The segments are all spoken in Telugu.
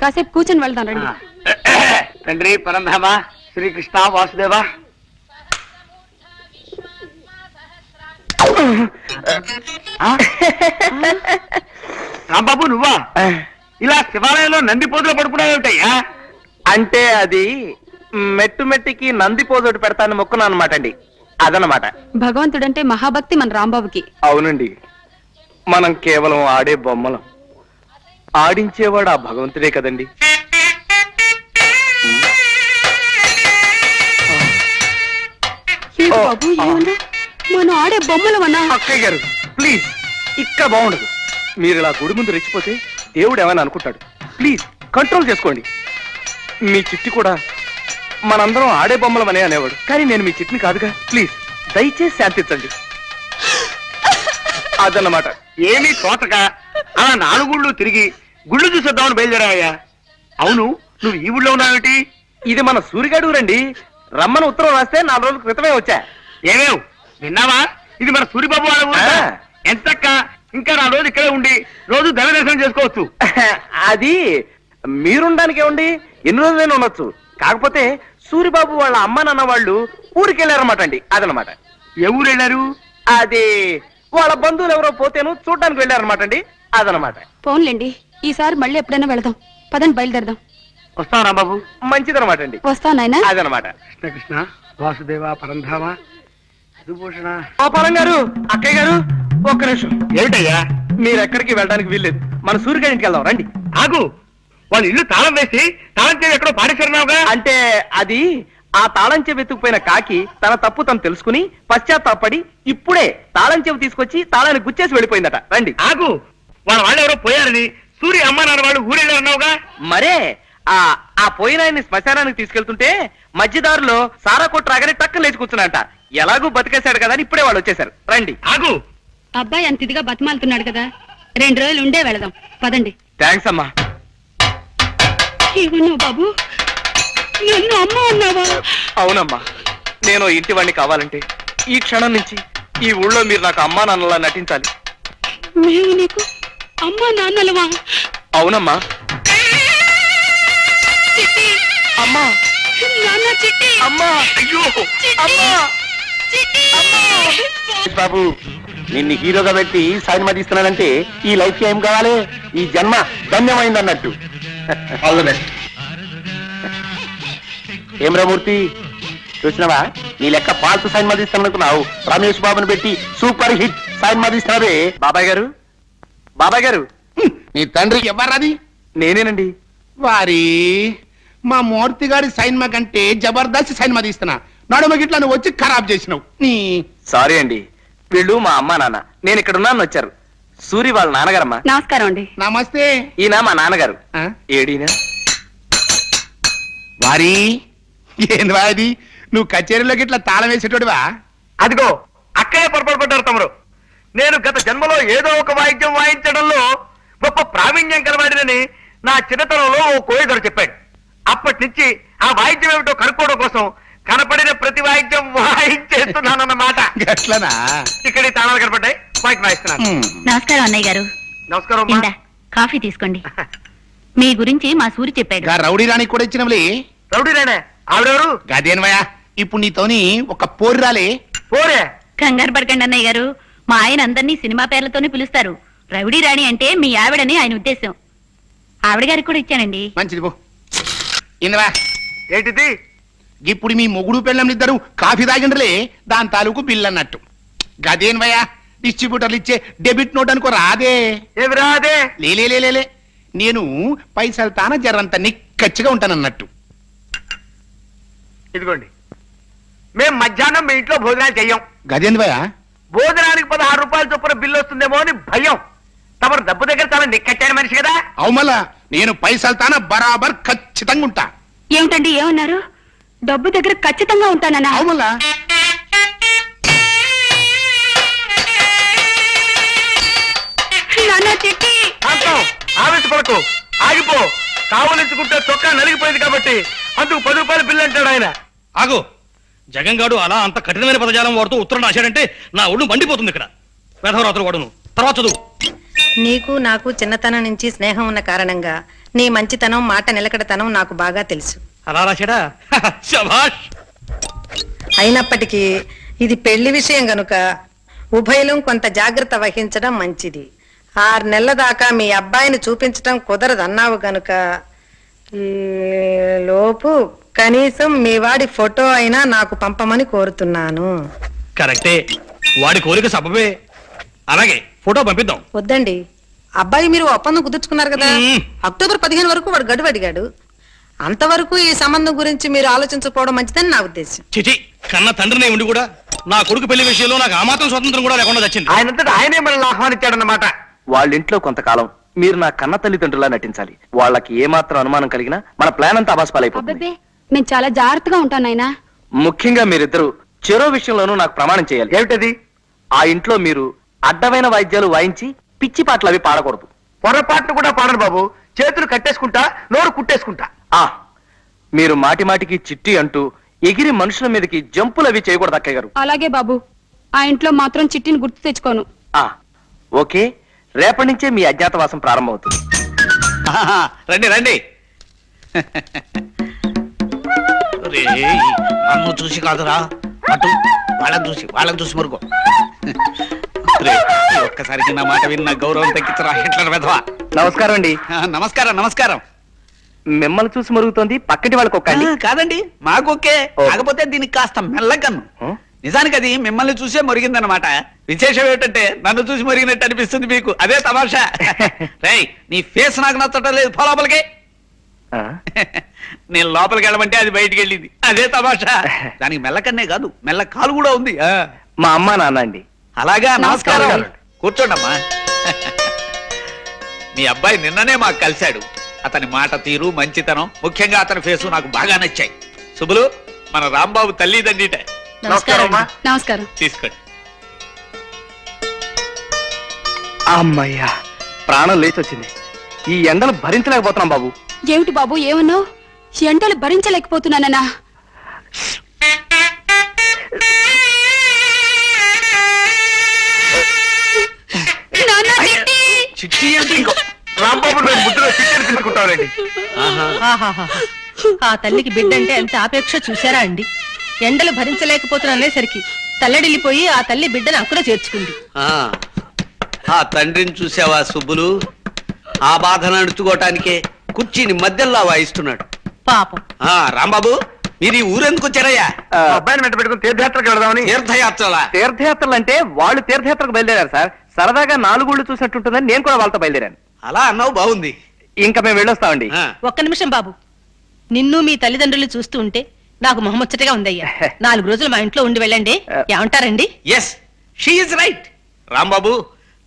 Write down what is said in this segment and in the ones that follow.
కాసేపు కూర్చొని వెళ్దాం రండి. తండ్రి పరంధామ శ్రీకృష్ణ వాసుదేవ. రాంబాబు నువ్వా? ఇలా శివాలయంలో నంది పోజులో పడుకున్నావేమిటయ్యా? అంటే అది మెట్టు మెట్టికి నంది పోజోటి పెడతాను మొక్కున్నా అనమాట అండి, అదనమాట. భగవంతుడంటే మహాభక్తి మన రాంబాబుకి. అవునండి, మనం కేవలం ఆడే బొమ్మలం, ఆడించేవాడు ఆ భగవంతుడే కదండి. బాబు ఏమన్నా మనం ఆడే బొమ్మలమన్నా? అక్కయ్య గారు ప్లీజ్, ఇక్కడ బాగుండదు. మీరు ఇలా గుడి ముందు రెచ్చిపోతే దేవుడు ఏమైనా అనుకుంటాడు. ప్లీజ్ కంట్రోల్ చేసుకోండి. మీ చిట్టి కూడా మనందరం ఆడే బొమ్మలమనే అనేవాడు, కానీ నేను మీ చిట్టిని కాదుగా. ప్లీజ్ దయచేసి శాంతించండి. అదన్నమాట. ఏమీ తోటక అలా 4 గుళ్ళు తిరిగి గుళ్ళు చూసేద్దామని బయలుదేరావయ్యా. అవును, నువ్వు ఈ ఊళ్ళో ఉన్నావేమిటి? ఇది మన సూరిగాడు రండి, రమ్మని ఉత్తరం రాస్తే 4 రోజుల క్రితమే వచ్చా. ఏమేవ్ విన్నావా? ఇది మన సూరిబాబు వాళ్ళ ఊరు. ఎంతక్క ఇంకా 4 రోజులు ఇక్కడే ఉండి రోజు దైవ దర్శనం చేసుకోవచ్చు. అది మీరుండడానికి ఏముంది, ఎన్ని రోజులైనా ఉండొచ్చు. కాకపోతే సూరిబాబు వాళ్ళ అమ్మ నాన్న వాళ్ళు ఊరికి వెళ్ళారన్నమాట అండి, అదనమాట. ఏ ఊరు వెళ్ళారు? అది వాళ్ళ బంధువులు ఎవరో పోతేను చూడడానికి వెళ్ళారన్నమాట అండి, అదనమాట. పోన్లేండి, ఈసారి మళ్ళీ ఎప్పుడైనా వెళదాం. పదండి బయలుదేరదాం. వస్తాం రాంబాబు. మంచిదనమాట అండి. వస్తావు నాయనా. అదనమాట. కృష్ణ వాసుదేవ పరంధామ విభూషణ. గోపాలం గారు, అక్కయ్య గారు ఒక్క నిమిషం. ఏమిటయ్యా? మీరు ఎక్కడికి వెళ్ళడానికి వీల్లేదు, మన సూర్యగారి ఇంటికి వెళ్దాం రండి. ఆగు, వాళ్ళ ఇల్లు తాళం వేసి తాళం చెవి ఎక్కడో పాడేశారున్నావుగా. అంటే అది ఆ తాళం చెవి ఎత్తుకుపోయిన కాకి తన తప్పు తను తెలుసుకుని పశ్చాత్తాపడి ఇప్పుడే తాళం చెవి తీసుకొచ్చి తాళాన్ని గుచ్చేసి వెళ్ళిపోయిందట. రండి. ఆగు, వాళ్ళు ఎవరో పోయారని సూర్య అమ్మ నాన్న వాళ్ళు ఊరెళ్ళారన్నావుగా. మరే ఆ పోయిన ఆయన్ని శ్మశానానికి తీసుకెళ్తుంటే మధ్యదారులో సారా కొట్టు రాగానే టక్కన లేచి కూర్చున్నాంట. ఎలాగూ బతికేశాడు కదా అని ఇప్పుడే వాళ్ళు వచ్చేసారు. రండి. ఆగు, అబ్బాయి అంత ఇదిగా బతిమాలుతున్నాడు కదా, 2 రోజులు ఉండే వెళదాం. పదండి. థ్యాంక్స్ అమ్మా. ఏమన్నావు బాబు? నన్ను అమ్మ అన్నావా? అవునమ్మా, నేను ఇంటి వాడిని కావాలంటే ఈ క్షణం నుంచి ఈ ఊళ్ళో మీరు నాకు అమ్మా నాన్నలా నటించాలి. మేము నీకు అమ్మా నాన్నలవా? అవునమ్మా. చిట్టి, అమ్మా, నాన్న చిట్టి, అమ్మా, అయ్యో అమ్మా, అమ్మా. బాబు, నిన్ను హీరోగా పెట్టి సినిమా తీస్తున్నానంటే ఈ లైఫ్ ఏం కావాలి? ఈ జన్మ ధన్యమైంది అన్నట్టు. All the best. ఏం రామూర్తి, చూసినావా? నీ లెక్క పాల్తు సినిమా తీస్తాననుకున్నావు, రమేష్ బాబుని పెట్టి సూపర్ హిట్ సినిమా తీస్తున్నావే. బాబాయ్ గారు, బాబాయ్ గారు. నీ తండ్రి ఎవరది? నేనేనండి. వారి మా మూర్తి గారి సైన్మా కంటే జబర్దస్త్ సైన్మా తీస్తున్నా, నడుమ గిట్లా నువ్వు వచ్చి ఖరాబ్ చేసినావు. నీ సారీ అండి, వీళ్ళు మా అమ్మ నాన్న, నేను ఇక్కడ ఉన్నాను వచ్చారు. సూరి వాళ్ళ నాన్నగారమ్మా. నమస్కారం అండి. నమస్తే. ఈయన మా నాన్నగారు. ఆ? ఏడీనా? వారి ఏంది వాది, నువ్వు కచేరీలోకి ఇట్లా తాళం వేసేటోడివా? అదిగో అక్కడే పొరపాటు పడ్డారు తమరు. నేను గత జన్మలో ఏదో ఒక వాయిద్యం వాయించడంలో గొప్ప ప్రావీణ్యం కలవాడినని నా చిన్నతనంలో ఓ కోయిదరు చెప్పాడు. అప్పటి నుంచి ఆ వాయిద్యం ఏమిటో కనుక్కోవడం కోసం కనపడిన ప్రతి వాయిద్యం వాయించేస్తున్నానన్నమాట. గట్లనా? ఇక్కడ ఈ తాళాలు కనపడ్డాయి, వాయిస్తున్నాను. నమస్కారం అన్నయ్య గారు. నమస్కారం. ఇందా కాఫీ తీసుకోండి. మీ గురించి మా సూరి చెప్పాడు. గా రౌడీ రాణికి కూడా ఇచ్చినవులే. రౌడీనేనే ఆవిడెవరు? గదేన్వయ్యా, ఇప్పుడు నీతోని ఒక పోరు రాలే. పోరే. కంగారు పడకండి అన్నయ్య గారు, మా ఆయన అందరినీ సినిమా పేర్లతోనే పిలుస్తారు. రౌడీ రాణి అంటే మీ ఆవిడని ఆయన ఉద్దేశం. ఆవిడ గారికి కూడా ఇచ్చానండి. మంచిది పో. ఇందవా, ఏంటిది? ఇప్పుడు మీ మొగుడు పెళ్ళంనిద్దరు కాఫీ తాగిండ్రలే, దాని తాలూకు బిల్ అన్నట్టు. గదేన్వయ్యా, డిస్ట్రిబ్యూటర్లు ఇచ్చే డెబిట్ నోట్ అనుకో రాదే. ఏమి రాదే? లేలే, నేను పైసలు తాన జరంత నిక్కచ్చిగా ఉంటానన్నట్టు. ఇదిగోండి, మేము మధ్యాహ్నం మీ ఇంట్లో భోజనాలు చెయ్యం. గదేంద్వయ్యా, భోజనానికి 16 రూపాయల చొప్పున బిల్లు వస్తుందేమో అని భయం. తమరు డబ్బు దగ్గర చాలా నిక్కచ్చాడు మనిషి కదా. అవుమల్లా, నేను పైసలు తాన బరాబర్ ఖచ్చితంగా ఉంటా. ఏమిటండి ఏమన్నారు? డబ్బు దగ్గర ఖచ్చితంగా ఉంటానన్నా? అవుమల్లా. ఆవేశపడకు, ఆగిపో. కావలించుకుంటే చొక్కా నలిగిపోయింది కాబట్టి అందుకు 10 రూపాయల బిల్లు అంటాడు ఆయన. ఆగు, జగన్ గాడు అలా అంత కఠినమైన పదజాలం వాడుతూ ఉత్తరం రాశాడంటే నా ఒళ్ళు మండిపోతుంది ఇక్కడ. వేధవరాత్రులు వాడును. తర్వాత చదువు. నీకు నాకు చిన్నతనం నుంచి స్నేహం ఉన్న కారణంగా నీ మంచితనం మాట నిలకడతనం నాకు బాగా తెలుసు. అలా రాశాడా? శభాష్. అయినప్పటికీ ఇది పెళ్లి విషయం గనుక ఉభయలం కొంత జాగ్రత్త వహించడం మంచిది. 6 నెలల దాకా మీ అబ్బాయిని చూపించడం కుదరదన్నావు గనుక ఈ లోపు కనీసం మీ వాడి ఫోటో అయినా నాకు పంపమని కోరుతున్నాను. కరెక్టే, వాడి కోరిక సబబే. అలాగే ఫోటో పంపిద్దాం. వద్దండి, అబ్బాయి మీరు ఒప్పందం కుదుర్చుకున్నారు కదా. అక్టోబర్ 15 వరకు వాడు గడువు అడిగాడు. అంతవరకు ఈ సంబంధం గురించి మీరు ఆలోచించకపోవడం మంచిదని నా ఉద్దేశం. చిచి, కన్న తండ్రిని ఉండి కూడా నా కొడుకు పెళ్లి విషయంలో నాకు ఆ మాత్రం స్వతంత్రం కూడా లేకుండా వచ్చింది. ఆయనంతటా ఆయనే మనల్ని ఆహ్వానించాడన్నమాట. వాళ్ళ ఇంట్లో కొంతకాలం మీరు నా కన్న తల్లిదండ్రులా నటించాలి. వాళ్ళకి ఏమాత్రం అనుమానం కలిగినా మన ప్లాన్ అంతా అబాస్పాలైపోతుంది. మేము చాలా జాగ్రత్తగా ఉంటాం నాయనా. ముఖ్యంగా మీరిద్దరు చెరో విషయంలోనూ నాకు ప్రమాణం చేయాలి. ఏమిటది? ఆ ఇంట్లో మీరు అడ్డమైన వాయిద్యాలు వాయించి పిచ్చి పాటలు అవి పాడకూడదు. పొరపాటును కూడా పాడను బాబు. చేతులు కట్టేసుకుంటా, నోరు కుట్టేసుకుంటా. మీరు మాటి మాటికి చిట్టి అంటూ ఎగిరి మనుషుల మీదకి జంపులు అవి చేయకూడదు అక్కయ్య గారు. అలాగే బాబు, ఆ ఇంట్లో మాత్రం చిట్టిని గుర్తు తెచ్చుకోను. ఓకే, రేపటి నుంచే మీ అజ్ఞాతవాసం ప్రారంభమవుతుంది. రండి రండి. నన్ను చూసి కాదురా, అటు వాళ్ళని చూసి మరుగో. ఒక్కసారికి నా మాట విన్న గౌరవం తగ్గించరా హిట్లర్ వెధవా. నమస్కారం అండి. నమస్కారం నమస్కారం. మిమ్మల్ని చూసి మరుగుతోంది, పక్కటి వాళ్ళకి ఒక్కండి. కాదండి, మాకొకే. కాకపోతే దీనికి కాస్త మెల్లకన్ను. నిజానికి అది మిమ్మల్ని చూసే మరిగిందనమాట. విశేషం ఏంటంటే నన్ను చూసి మరిగినట్టు అనిపిస్తుంది మీకు. అదే తమాషా. రేయ్, నీ ఫేస్ నాకు నచ్చటం లేదు, పో లోపలికి. నేను లోపలికి వెళ్ళమంటే అది బయటికి వెళ్ళింది. అదే తమాషా. దానికి మెల్లకన్నే కాదు, మెల్ల కాలు కూడా ఉంది. మా అమ్మ నాన్న అండి. అలాగా, నమస్కారం. కూర్చోండమ్మా. మీ అబ్బాయి నిన్ననే మాకు కలిశాడు. అతని మాట తీరు, మంచితనం, ముఖ్యంగా అతని ఫేసు నాకు బాగా నచ్చాయి. శుభులు, మన రాంబాబు తల్లిదండ్రిట. నమస్కారం అమ్మా. నమస్కారం. తీసుకోండి. అమ్మయ్యా, ప్రాణం లేచి వచ్చింది. ఈ ఎండలు భరించలేకపోతున్నాం బాబు. ఏమిటి బాబు, ఏమన్నావు? ఎండలు భరించలేకపోతున్నానన్నా? చిట్టి అంటే రాంబాబు నేను ముద్దులో చిట్టెలు తీసుకుంటానండి. ఆ తల్లికి బిడ్డంటే ఎంత ఆపేక్ష చూసారా అండి. ఎండలు భరించలేకపోతున్నానేసరికి తల్లడిల్లిపోయి ఆ తల్లి బిడ్డను అక్కడ చేర్చుకుంది. ఆ తండ్రిని చూసావా సుబ్బులు? ఆ బాధను అణుచుకోవటానికే కుర్చీని మధ్యలో వాయిస్తున్నాడు పాపం. రాంబాబు, మీరు ఈ ఊరెందుకు వచ్చారయ్యా? అబ్బాయిని వెంట పెట్టుకుని తీర్థయాత్రకు వెళదామని. తీర్థయాత్రలా? తీర్థయాత్రలు అంటే వాళ్ళు తీర్థయాత్రకు బయలుదేరారు సార్. సరదాగా 4 ఊళ్ళు చూసినట్టుంటుందని నేను కూడా వాళ్ళతో బయలుదేరాను. అలా అన్నావు, బాగుంది. ఇంకా మేము వెళ్ళొస్తామండి. ఒక్క నిమిషం బాబు, నిన్ను మీ తల్లిదండ్రులు చూస్తూ ఉంటే నాకు మొహముచ్చటగా ఉందయ్యా. 4 రోజులు మా ఇంట్లో ఉండి వెళ్ళండి. ఏమంటారండి? Yes, she is right. Rambabu,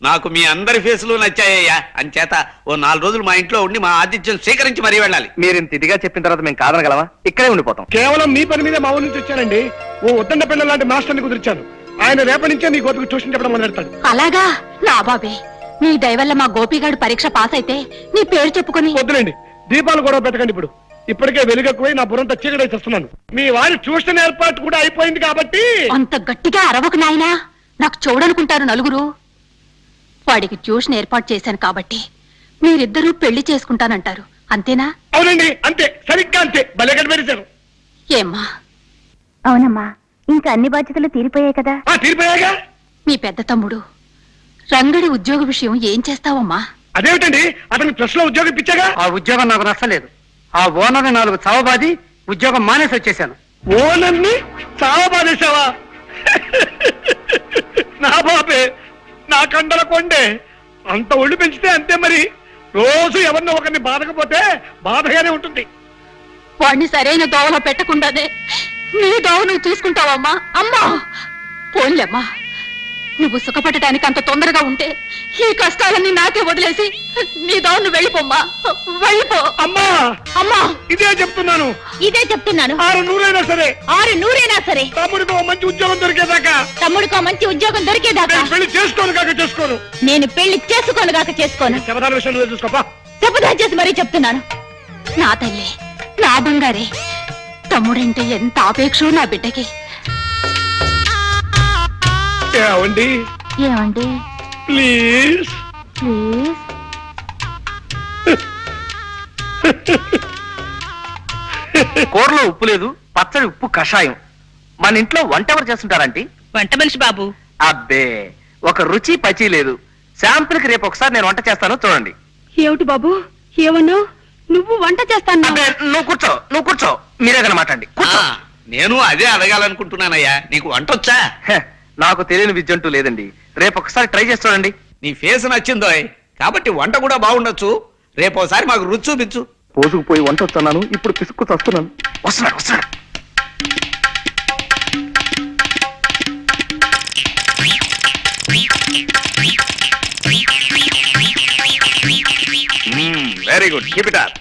నాకు మీ అందరి ఫేసులు నచ్చాయ్యా. అంచేత ఓ 4 రోజులు మా ఇంట్లో ఉండి మా ఆతిథ్యం స్వీకరించి మరీ వెళ్ళాలి. మీరు ఇంత ఇదిగా చెప్పిన తర్వాత మేము కాదనగలమా? ఇక్కడే ఉండిపోతాం. కేవలం మీ పని మీద మా ఊరి నుంచి వచ్చానండి. ఓ ఉద్దండ పిల్లల లాంటి మాస్టర్ని కుదిర్చాను. ఆయన రేపటి నుంచే మీ గోపికి ట్యూషన్ చెప్పడం మొదలెడతాడు. అలాగా? నా బాబే, నీ దయవల్ల మా గోపిగాడు పరీక్ష పాస్ అయితే నీ పేరు చెప్పుకొని. వద్దులేండి, దీపాలు గొడవ పెట్టకండి. ఇప్పటికే వెలుగెక్కువై నా బుర్రంతా చీకటి చేస్తున్నాను. మీ వారి ట్యూషన్ ఏర్పాటు కూడా అయిపోయింది కాబట్టి. అంత గట్టిగా అరవకు నాయనా, నాకు చూడనుకుంటారు నలుగురు. వాడికి ట్యూషన్ ఏర్పాటు చేశాను కాబట్టి మీరిద్దరూ పెళ్లి చేసుకుంటానంటారు, అంతేనా? అవునండి, అంతే, సరిగ్గా అంతే. భలే కనిపెట్టారు. ఏమ్మా? అవునమ్మా, ఇంకా అన్ని బాధ్యతలు తీరిపోయాయి కదా. తీరిపోయాగా. మీ పెద్ద తమ్ముడు రంగడి ఉద్యోగ విషయం ఏం చేస్తావమ్మా? అదేమిటండి, అతనికి ప్రెస్ లో ఉద్యోగం ఇప్పించాగా. ఆ ఉద్యోగం నాకు నచ్చలేదు. ఆ ఓనర్ 4 చావబాది ఉద్యోగం మానేసి వచ్చేసాను. ఓనర్ని చావబాదేశావా? నా బాబే, నా కండల కొండే. అంత ఒళ్ళు పెంచితే అంతే మరి. రోజు ఎవరినో ఒకరిని బాధకపోతే బాధగానే ఉంటుంది. వాడిని సరైన దోవలో పెట్టకుండానే నీ దోవ నువ్వు చూసుకుంటావమ్మా? అమ్మా పోన్లేమ్మా, నువ్వు సుఖపడటానికి అంత తొందరగా ఉంటే ఈ కష్టాలన్నీ నాకే వదిలేసి నీ దోవ నువ్వు వెళ్ళిపోమ్మా, వెళ్ళిపో. అమ్మా అమ్మా, ఇదే చెప్తున్నాను. ఇదే చెప్తున్నాను. 600 సరే, 600 సరే, తమ్ముడికి ఓ మంచి ఉద్యోగం దొరికేదాకా. తమ్ముడికో మంచి ఉద్యోగం దొరికేదాకా. నేను పెళ్లి చేసుకోను కాక చేసుకోను. నేను పెళ్లి చేసుకోనుగాక చేసుకోను. శబదాల విషయం నువ్వే చూసుకోపా. శపథం చేసి మరీ చెప్తున్నాను. నా తల్లి, నా బంగారే, తమ్ముడంటే ఎంత ఆపేక్షో నా బిడ్డకి. ఏమండి ఏమండి ప్లీజ్ ప్లీజ్ కూరలో ఉప్పు లేదు, పచ్చడి ఉప్పు కషాయం. మన ఇంట్లో వంట ఎవరు చేస్తుంటారంటీ? వంట మనిషి బాబు. అబ్బే, ఒక రుచి పచి లేదు. శాంపుల్ కి రేపు ఒకసారి నేను వంట చేస్తాను, చూడండి. ఏమిటి బాబు ఏమన్నావు? నువ్వు వంట చేస్తాను. అబ్బే, నువ్వు కూర్చో మీరే కదా మాట్లాడండి. కూర్చో. నేను అదే అడగాలనుకుంటున్నానయ్యా, నీకు వంట వచ్చా? హె, నాకు తెలియని విద్య అంటూ లేదండి. రేపు ఒకసారి ట్రై చేసి చూడండి. నీ ఫేస్ నచ్చిందో కాబట్టి వంట కూడా బాగుండొచ్చు. రేపు ఒకసారి మాకు రుచి చూపించు. పోసుకుపోయి వంట వస్తున్నాను, ఇప్పుడు పిసుక్కు వస్తున్నాను. వస్తున్నాడు. Very good, keep it up.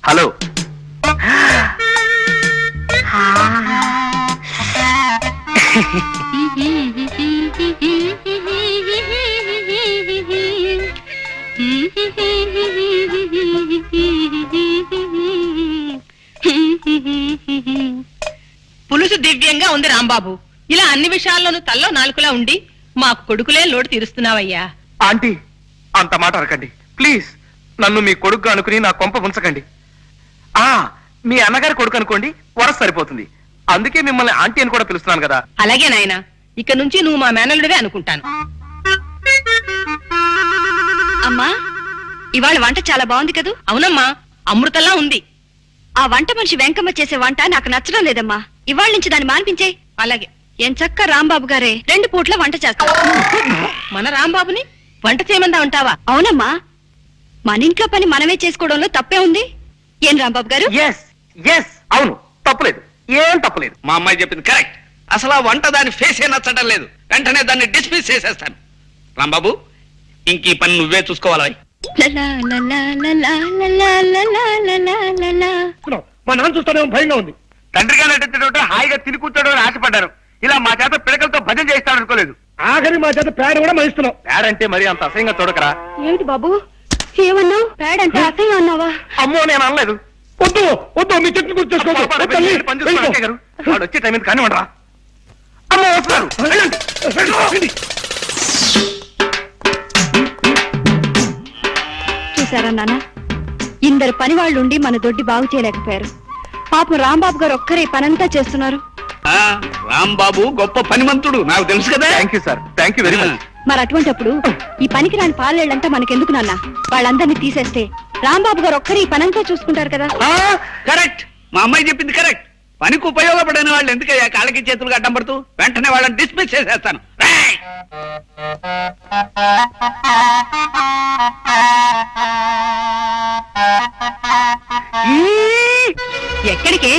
Hello. పులుసు దివ్యంగా ఉంది రాంబాబు. ఇలా అన్ని విషయాల్లోనూ తల్లో నాలుకలా ఉండి మాకు కొడుకులే లోటు తీరుస్తున్నావయ్యా. ఆంటీ, అంత మాట అనకండి ప్లీజ్. నన్ను మీ కొడుకు అనుకుని నా కొంప ఉంచకండి. మీ అన్నగారి కొడుకు అనుకోండి, వరస సరిపోతుంది. అందుకే మిమ్మల్ని ఆంటీ అని కూడా పిలుస్తున్నాను కదా. అలాగే నాయనా, ఇక నుంచి నువ్వు మా మేనల్లుడివే అనుకుంటాను. అమ్మా, ఇవాళ వంట చాలా బాగుంది కదూ? అవునమ్మా, అమృతంలా ఉంది. ఆ వంట మనిషి వెంకమ్మ చేసే వంట నాకు నచ్చడం లేదమ్మా. ఇవాళ నుంచి దాన్ని మానిపించే. అలాగే. ఎంచక్క రాంబాబు గారే 2 పూట్ల వంట చేస్తారు. మన రాంబాబుని వంట చేయమందా ఉంటావా? అవునమ్మా, మన ఇంట్లో పని మనమే చేసుకోవడంలో తప్పే ఉంది. ఏం రాంబాబు గారు? ఎస్ అవును, తప్పులేదు, ఏం తప్పులేదు. మా అమ్మాయి చెప్పింది కరెక్ట్. అసలు ఆ వంట దాని ఫేసే నచ్చడం లేదు. వెంటనే దాన్ని డిస్మిస్ చేసేస్తాను. రాంబాబు, ఇంక ఈ పని నువ్వే చూసుకోవాలి. మా నాన్న చూస్తానేమో భయంగా ఉంది. తండ్రిగా నటించడం హాయిగా తిని కూర్చోడం అని ఆశపడ్డాను. ఇలా మా చేత పిడకలతో భజన చేస్తాను అనుకోలేదు. ఆఖరి మా చేత పేడ కూడా మహిస్తున్నావు. పేడ అంటే మరి అంత అసహ్యంగా చూడకరా. ఏమిటి బాబు ఏమన్నావు? పేడ అంటే అసహ్యం అన్నావా? అమ్మో, నేను అనలేదు. వద్దు మీ చెట్టు గుర్తు గారు. వాడు వచ్చే టైం మీద కానివ్వండి రా. అమ్మో, వస్తున్నారు. వెళ్ళండి. చూసారా నాన్న, ఇందరు పని వాళ్ళుండి మన దొడ్డి బాగు చేయలేకపోయారు. పాపం రాంబాబు గారు ఒక్కరే పనంతా చేస్తున్నారు. రాంబాబు గొప్ప పనిమంతుడు, నాకు తెలుసు కదా. Thank you sir, thank you very much. మరి అటువంటప్పుడు ఈ పనికి రాని పాలేళ్ళంతా మనకెందుకు నాన్న? వాళ్ళందరినీ తీసేస్తే రాంబాబు గారు ఒక్కరే ఈ పనంతా చూసుకుంటారు కదా. కరెక్ట్, మా అమ్మాయి చెప్పింది కరెక్ట్. పనికి ఉపయోగపడని వాళ్ళు ఎందుకయ్యా కాళ్ళకి చేతులు అడ్డం పడుతూ? వెంటనే వాళ్ళని డిస్మిస్ చేసేస్తాను. ఎక్కడికే?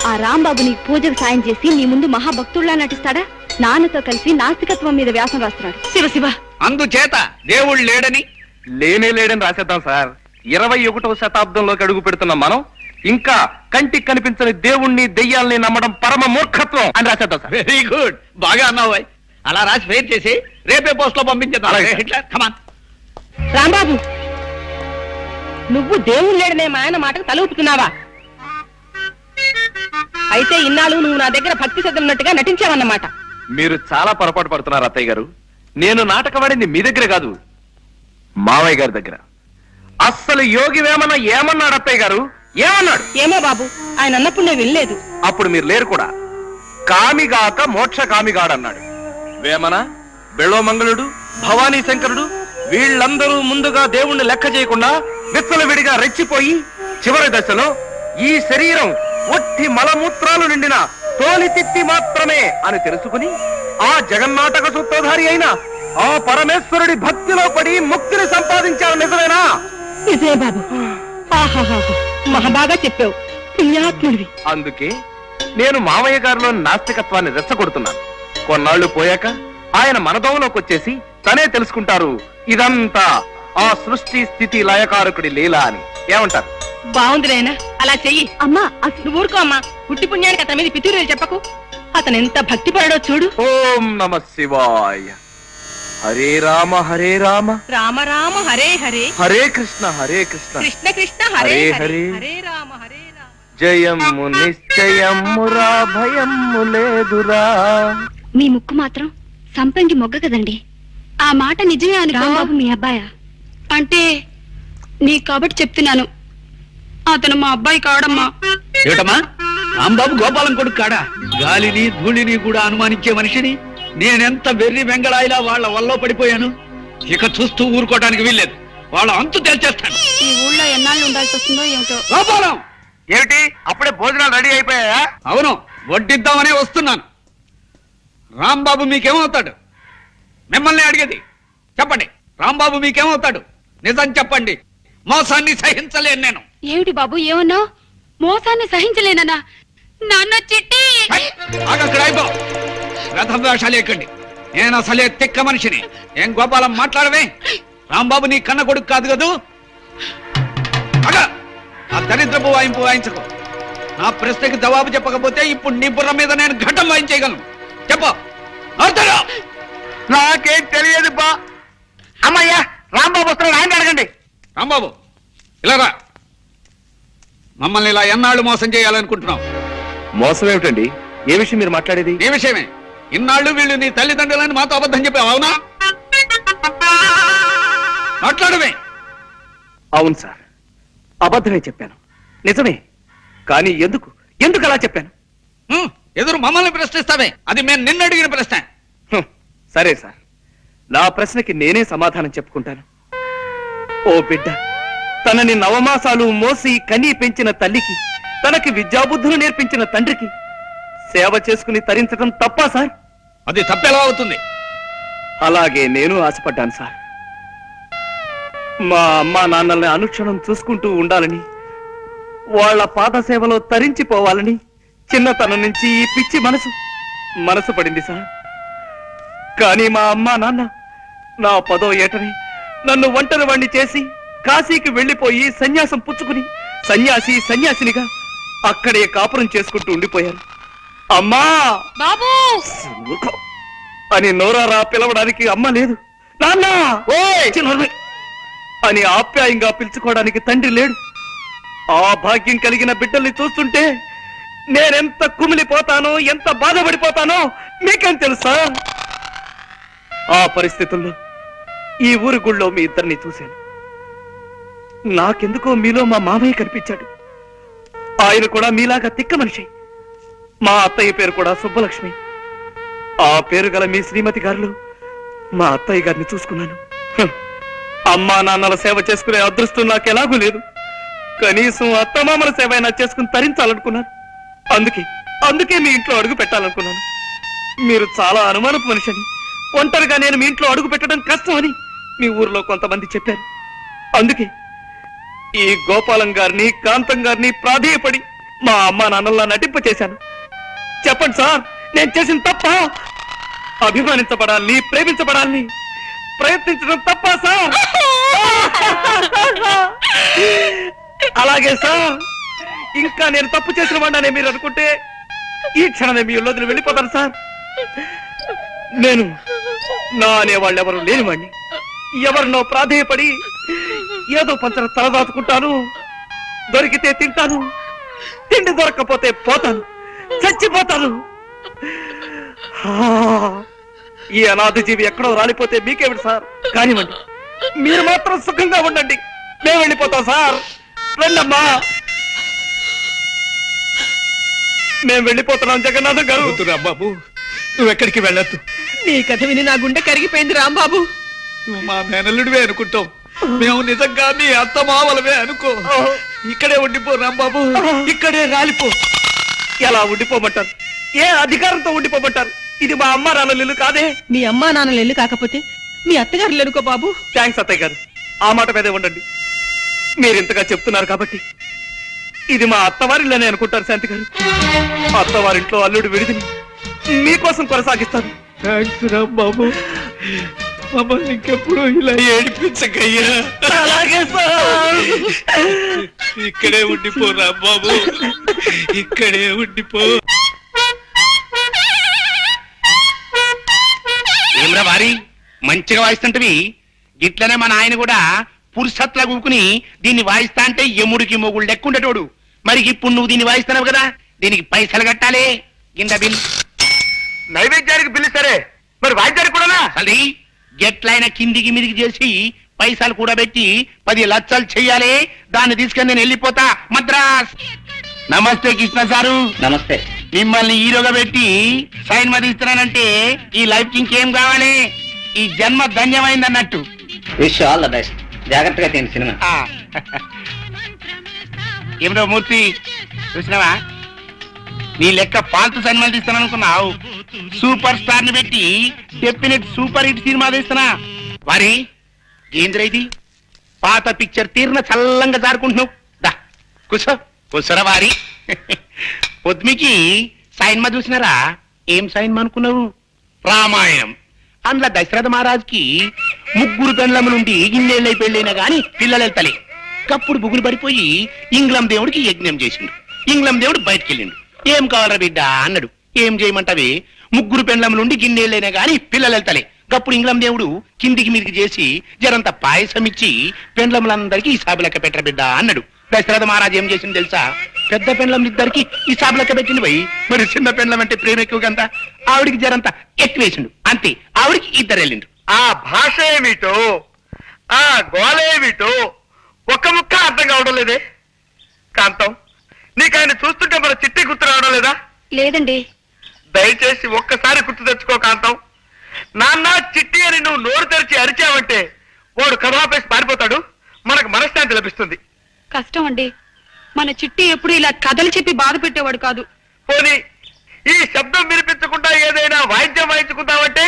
ఆ రాంబాబు నీకు పూజకు సాయం చేసి నీ ముందు మహాభక్తుల్లా నటిస్తాడా? నాన్నతో కలిసి నాస్తికత్వం మీద వ్యాసం రాస్తున్నాడు. శివ అందుచేత దేవుడు లేడని లేడని రాసేద్దాం సార్. 21వ శతాబ్దంలోకి అడుగు పెడుతున్న మనం ఇంకా కంటికి కనిపించని దేవుణ్ణి దెయ్యాల్ని నమ్మడం పరమ మూర్ఖత్వం అని రాసేద్దాం సార్. వెరీ గుడ్, బాగా అన్నావు. అలా రాసి ఫెయిర్ చేసి రేపే పోస్ట్ లో పంపించేద్దాం. రాంబాబు, నువ్వు దేవుడు లేడనే మా ఆయన మాటకు తల ఊపుతున్నావా? అయితే ఇన్నాళ్ళు నువ్వు నా దగ్గర భక్తి శ్రద్ధ ఉన్నట్టుగా నటించావన్నమాట. మీరు చాలా పొరపాటు పడుతున్నారు అత్తయ్య గారు. నేను నాటకవాడింది మీ దగ్గర కాదు, మావయ్య గారి దగ్గర. అస్సలు యోగి వేమన ఏమన్నాడు అత్తయ్య గారు? ఏమన్నాడు? ఏమో బాబు, ఆయన అన్నప్పుడు నేను వినలేదు. అప్పుడు మీరు లేరు కూడా. కామిగాక మోక్ష కామిగాడన్నాడు. వేమన, బెళోమంగళుడు, భవానీ శంకరుడు వీళ్ళందరూ ముందుగా దేవుణ్ణి లెక్క చేయకుండా విచ్చలవిడిగా రెచ్చిపోయి చివరి దశలో ఈ శరీరం ఒట్టి మలమూత్రాలు నిండిన తోలితిత్తి మాత్రమే అని తెలుసుకుని ఆ జగన్నాటక సూత్రధారి అయిన ఆ పరమేశ్వరుడి భక్తిలో పడి ముక్తిని సంపాదించావు. నిజమేనా? నిజమే బాబు. మహాబాగా చెప్పావు, పుణ్యాత్ముడివి. అందుకే నేను మామయ్య గారిలో నాస్తికత్వాన్ని రెచ్చగొడుతున్నాను. కొన్నాళ్లు పోయాక ఆయన మనదోవలోకి వచ్చేసి తనే తెలుసుకుంటారు ఇదంతా ఆ సృష్టి స్థితి లయకారకుడి లీలా అని. ఏమంటారు? బాగుంది నాయనా, అలా చెయ్యి. అమ్మా అసలు ఊరుకో అమ్మా. పుట్టి పుణ్యానికి అతని మీద పితూరులు చెప్పకు. అతను ఎంత భక్తిపరుడో చూడు. ఓం నమ శివాయ. హరే రామ రామ రామ హరే హరే హరే కృష్ణ కృష్ణ కృష్ణ హరే హరే. హరే రామ హరే రామ. జయము నిశ్చయమురా భయము లేదురా. మీ ముక్కు మాత్రం సంపంగి మొగ్గ కదండి. ఆ మాట నిజమే అని రాంబాబు మీ అబ్బాయా? అంటే నీ కాబట్టి చెప్తున్నాను, అతను మా అబ్బాయి కాడమ్మా. ఏమిటమ్మా, రాంబాబు గోపాలం కొడుకు కాడా? గాలిని ధూళిని కూడా అనుమానించే మనిషిని నేనెంత వెర్రి వెంగళాయిలా వాళ్ళ వల్ల పడిపోయాను. ఇక చూస్తూ ఊరుకోవడానికి వీల్లేదు. వాళ్ళ అంతు తేల్చేస్తాను. ఈ ఊళ్ళో ఎన్నాళ్ళు ఉండాల్సి వస్తుందో ఏమిటో. గోపాలం, ఏమిటి అప్పుడే భోజనాలు రెడీ అయిపోయాయా? అవును, వడ్డిద్దామనే వస్తున్నాను. రాంబాబు మీకేమవుతాడు? మిమ్మల్ని అడిగేది. చెప్పండి, రాంబాబు మీకేమవుతాడు? నిజం చెప్పండి. మోసాన్ని సహించలేను నేను. ఏమిటి బాబు ఏమన్నావు? మోసాన్ని సహించలేనన్నా? నాన్న చిట్టి ఆగక్కడ అయిపో. రథం వేషాలేకండి. నేను అసలే తిక్క మనిషిని. ఏం గోపాలం మాట్లాడవే? రాంబాబు నీ కన్న కొడుకు కాదు కదూ? అగా ఆ దరిద్రపు వాయింపు వాయించకు. నా ప్రశ్నకి జవాబు చెప్పకపోతే ఇప్పుడు నీ బుర్ర మీద నేను ఘటం వాయించేయగలను. చెప్పు. అర్థరా? నాకేం తెలియదు బా. అమ్మయ్యా, రాంబాబు వస్తున్నాడు, ఆయన అడగండి. రాంబాబు ఇలా రా. మమ్మల్ని ఇలా ఎన్నాళ్ళు మోసం చేయాలనుకుంటున్నావు? మోసం ఏమిటండి? ఏ విషయం మీరు మాట్లాడేది? నీ విషయమే. ఇన్నాళ్ళు వీళ్ళు నీ తల్లిదండ్రులని మాతో అబద్ధం చెప్పావు, అవునా? మాట్లాడమే. అవును సార్, అబద్ధమే చెప్పాను. నిజమే. కానీ ఎందుకు అలా చెప్పాను? ఎదురు మమ్మల్ని ప్రశ్నిస్తావే? అది మేము నిన్ను అడిగిన ప్రశ్న. సరే సార్, నా ప్రశ్నకి నేనే సమాధానం చెప్పుకుంటాను. ఓ బిడ్డ, తనని నవమాసాలు మోసి కనీ పెంచిన తల్లికి, తనకి విద్యాబుద్ధులు నేర్పించిన తండ్రికి సేవ చేసుకుని తరించడం తప్పా సార్? అది తప్పెలా అవుతుంది? అలాగే నేను ఆశపడ్డాను సార్. మా అమ్మా నాన్నల్ని అనుక్షణం చూసుకుంటూ ఉండాలని, వాళ్ళ పాద సేవలో తరించిపోవాలని చిన్నతనం నుంచి ఈ పిచ్చి మనసు పడింది సార్. కానీ మా అమ్మా నాన్న నా 10వ ఏటని నన్ను ఒంటరి వాణ్ణి చేసి కాశీకి వెళ్లిపోయి సన్యాసం పుచ్చుకుని సన్యాసినిగా అక్కడే కాపురం చేసుకుంటూ ఉండిపోయారు. అమ్మా బాబు ఊరుకో అని నోరారా పిలవడానికి అమ్మ లేదు. నాన్న అని ఆప్యాయంగా పిలుచుకోవడానికి తండ్రి లేడు. ఆ భాగ్యం కలిగిన బిడ్డల్ని చూస్తుంటే నేనెంత కుమిలిపోతానో, ఎంత బాధపడిపోతానో మీకేం తెలుసా? ఆ పరిస్థితుల్లో ఈ ఊరి గుళ్ళో మీ ఇద్దరిని చూశాను. నాకెందుకో మీలో మా మామయ్య కనిపించాడు. ఆయన కూడా మీలాగా తిక్క మనిషి. మా అత్తయ్య పేరు కూడా సుబ్బలక్ష్మి. ఆ పేరు గల మీ శ్రీమతి గారిలో మా అత్తయ్య గారిని చూసుకున్నాను. అమ్మా నాన్నల సేవ చేసుకునే అదృష్టం నాకెలాగూ లేదు. కనీసం అత్తమామల సేవ అయినా చేసుకుని తరించాలనుకున్నాను. అందుకే మీ ఇంట్లో అడుగు పెట్టాలనుకున్నాను. మీరు చాలా అనుమానపు మనిషి అని, ఒంటరిగా నేను మీ ఇంట్లో అడుగు పెట్టడం కష్టం అని మీ ఊర్లో కొంతమంది చెప్పారు. అందుకే ఈ గోపాలం గారిని, కాంతం గారిని ప్రాధేయపడి మా అమ్మా నాన్నల్లా నటింప చేశాను. చెప్పండి సార్, నేను చేసిన తప్ప? అభిమానించబడాలని, ప్రేమించబడాలని ప్రయత్నించడం తప్ప సార్? అలాగే సార్, ఇంకా నేను తప్పు చేసిన వాడినే మీరు అనుకుంటే ఈ క్షణమే మీ ఇల్లు వదిలి వెళ్ళిపోతాను సార్. నేను నా అనేవాళ్ళు ఎవరు లేనివాడిని. ఎవరినో ప్రాధేయపడి ఏదో పంచర తలదాచుకుంటాను. దొరికితే తింటాను, తిండి దొరక్కపోతే పోతాను, చచ్చిపోతాను. ఈ అనాథ జీవి ఎక్కడో రాలిపోతే మీకేమిటి సార్? కానివ్వండి, మీరు మాత్రం సుఖంగా ఉండండి. మేము వెళ్ళిపోతాం సార్. రండమ్మా, మేము వెళ్ళిపోతున్నాం. జగన్నాథం గారు. రాంబాబు, నువ్వెక్కడికి వెళ్ళొద్దు. నీ కథ విని నా గుండె కరిగిపోయింది రాంబాబు. నువ్వు మా మేనల్లుడివే అనుకుంటాం. మేము నిజంగా మీ అత్త మావలవే అనుకో. ఇక్కడే ఉండిపో రాంబాబు, ఇక్కడే రాలిపో. ఎలా ఉండిపోమంటారు? ఏ అధికారంతో ఉండిపోమంటారు? ఇది మా అమ్మా నాన్నల ఇల్లు కాదే. మీ అమ్మా నాన్నలు ఎల్లు కాకపోతే మీ అత్తగారులు ఎనుకో బాబు. థ్యాంక్స్ అత్తయ్య గారు, ఆ మాట మీదే ఉండండి. మీరింతగా చెప్తున్నారు కాబట్టి ఇది మా అత్తవారిల్లోనే అనుకుంటారు శాంతి గారు. అత్తవారింట్లో అల్లుడు విడిదిని మీకోసం కొనసాగిస్తాను. థ్యాంక్స్ రాంబాబు, మమ్మల్ని ఇంకెప్పుడు ఇలా ఏడిపించకయ్యా. అలాగే సార్. ఇక్కడే ఉండిపో రాంబాబు, ఇక్కడే ఉండిపో. ఏమ్రా వారి, మంచిగా వాయిస్తుంటవి. ఇట్లనే మన ఆయన కూడా పురుషత్లా కూకుని దీన్ని వాయిస్తా అంటే ఎముడికి మొగుడు లెక్కుండేటోడు. మరి ఇప్పుడు నువ్వు దీన్ని వాయిస్తున్నావు కదా, దీనికి పైసలు కట్టాలి. కింద బిల్. నైవేద్యానికి బిల్లు సరే, మరి వాయిద్యానికి కూడానా? అది ఎట్లయినా కిందికి మీదికి చేసి పైసలు కూడా పెట్టి 10 లక్షలు చెయ్యాలి. దాన్ని తీసుకొని నేను వెళ్ళిపోతా మద్రాస్. నమస్తే కృష్ణ సారు. నమస్తే. మిమ్మల్ని హీరోగా పెట్టి సైన్ మీద ఇస్తున్నానంటే ఈ లైఫ్ కి ఇంకేం కావాలి? ఈ జన్మ ధన్యమైంది అన్నట్టు. Wish all the best. జాగ్రత్తగా తిని సినిమా. ఏమిటో మూర్తి చూసినావా, నీ లెక్క పాల్తు సినిమాలు తీస్తాను అనుకున్నావు. సూపర్ స్టార్ ని పెట్టి డెఫినెట్ సూపర్ హిట్ సినిమా తీస్తున్నా. వారి ఏంద్ర ఇది పాత పిక్చర్ తీరిన చల్లంగా జారుకుంటున్నావు. దా కూసో కూసరా వారి. పొద్దుమికి సైన్మా చూసినారా? ఏం సైన్మా అనుకున్నావు? రామాయణం. అందులో దశరథ మహారాజ్కి 3 పెండ్లములుండి ఇన్నేళ్ళై పెళ్ళైనా గాని పిల్లలు వెళ్తలే. కప్పుడు బుగులు పడిపోయి ఇంగ్లం దేవుడికి యజ్ఞం చేసిండు. ఇంగ్లం దేవుడు బయటికి వెళ్ళిండు. ఏం కావాలరా బిడ్డ అన్నాడు. ఏం చేయమంటావే? 3 పెండ్లములుండి గిన్నేళ్ళైనా గాని పిల్లలు వెళ్తలే. కప్పుడు ఇంగ్లం దేవుడు కిందికి మీదికి చేసి జరంత పాయసం ఇచ్చి పెండ్లములందరికీ ఈ సాబు లెక్క పెట్టర బిడ్డ అన్నాడు. దశరథ మహారాజు ఏం చేసింది తెలుసా? పెద్ద పెండ్లములిద్దరికి ఈ సాబు లెక్క పెట్టింది పోయి. మరి చిన్న పెండ్లం అంటే ప్రేమ ఎక్కువ కదా, ఆవిడికి జరంత ఎక్కువేసిండు. అంతే, ఆవిడికి 2 వెళ్ళిండు. ఆ భాష ఏమిటో, ఆ గోళేమిటో ఒక్క ముక్క అర్థం కావడం లేదే. కాంతం, నీకు ఆయన చూస్తుంటే మన చిట్టి గుర్తు రావడం లేదా? లేదండి. దయచేసి ఒక్కసారి గుర్తు తెచ్చుకో కాంతం. నాన్న చిట్టి అని నువ్వు నోరు తెరిచి అరిచావంటే వాడు కథాపేసి పారిపోతాడు, మనకు మనశ్శాంతి లభిస్తుంది. కష్టం అండి. మన చిట్టి ఎప్పుడు ఇలా కథలు చెప్పి బాధ పెట్టేవాడు కాదు. పోనీ ఈ శబ్దం వినిపించకుండా ఏదైనా వాయిద్యం వాయించుకుంటావంటే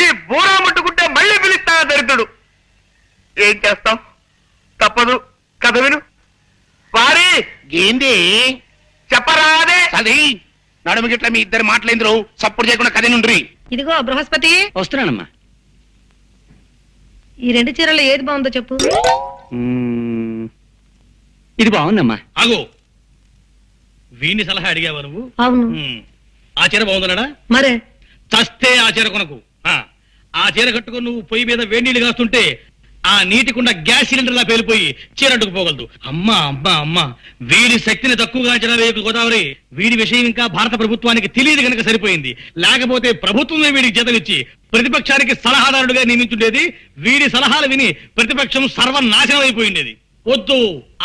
ఈ బూరా ముట్టుకుంటే మళ్ళీ పిలుస్తా దరిద్రుడు. ఏం చేస్తాం, తప్పదు. కథ విను. వారి ఏంది చెప్పరాదే. అది నడుము గిట్ల మీ ఇద్దరు మాటలేందరు సపోర్ట్ చేయకుండా కథ నుండ్రి. ఇదిగో బృహస్పతి, వస్తున్నానమ్మా. ఈ 2 చీరలు ఏది బాగుందో చెప్పు. ఇది బాగుందమ్మా. ఆగో, వీణి సలహా అడిగావా నువ్వు? అవును. ఆ చీర బాగుందన్నాడా? మరే చస్తే ఆ చీర కొనకు. ఆ చీర కట్టుకుని నువ్వు పొయ్యి మీద వేడి నీళ్లు కాస్తుంటే ఆ నీటికుండా గ్యాస్ సిలిండర్ లా పేలిపోయి చీర అడ్డుకుపోగలదు. అమ్మా అమ్మా అమ్మా, వీడి శక్తిని తక్కువగా అంచనా వేయకు గోదావరి. వీడి విషయం ఇంకా భారత ప్రభుత్వానికి తెలియదు కనుక సరిపోయింది. లేకపోతే ప్రభుత్వమే వీడికి జీతమిచ్చి ప్రతిపక్షానికి సలహాదారుడిగా నియమించుండేది. వీడి సలహాలు విని ప్రతిపక్షం సర్వనాశనం అయిపోయిండేది. వద్దు,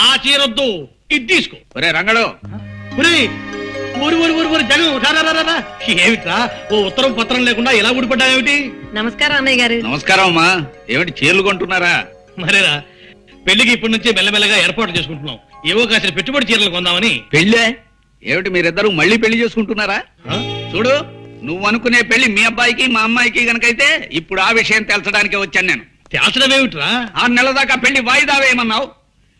ఆ చీరొద్దు, ఇది తీసుకో. ఒరే రంగడు, జగన్ ఏమిట్రా ఓ ఉత్తరం పత్రం లేకుండా ఎలా ఊడిపడ్డావేమిటి? నమస్కారం అన్నయ్య గారు. నమస్కారం అమ్మా. ఏమిటి చీరలు కొంటున్నారా? మరేరా, పెళ్లికి ఇప్పటి నుంచే మెల్లమెల్లగా ఏర్పాటు చేసుకుంటున్నాం. ఏవో కాసిన పెట్టుబడి చీరలు కొందామని. పెళ్ళే ఏమిటి, మీరిద్దరు మళ్ళీ పెళ్లి చేసుకుంటున్నారా? చూడు, నువ్వు అనుకునే పెళ్లి మీ అబ్బాయికి మా అమ్మాయికి గనకైతే ఇప్పుడు ఆ విషయం తేల్చడానికే వచ్చాను నేను. తేల్చడం ఏమిట్రా? 6 నెలల దాకా పెళ్లి వాయిదా వేయమన్నావు.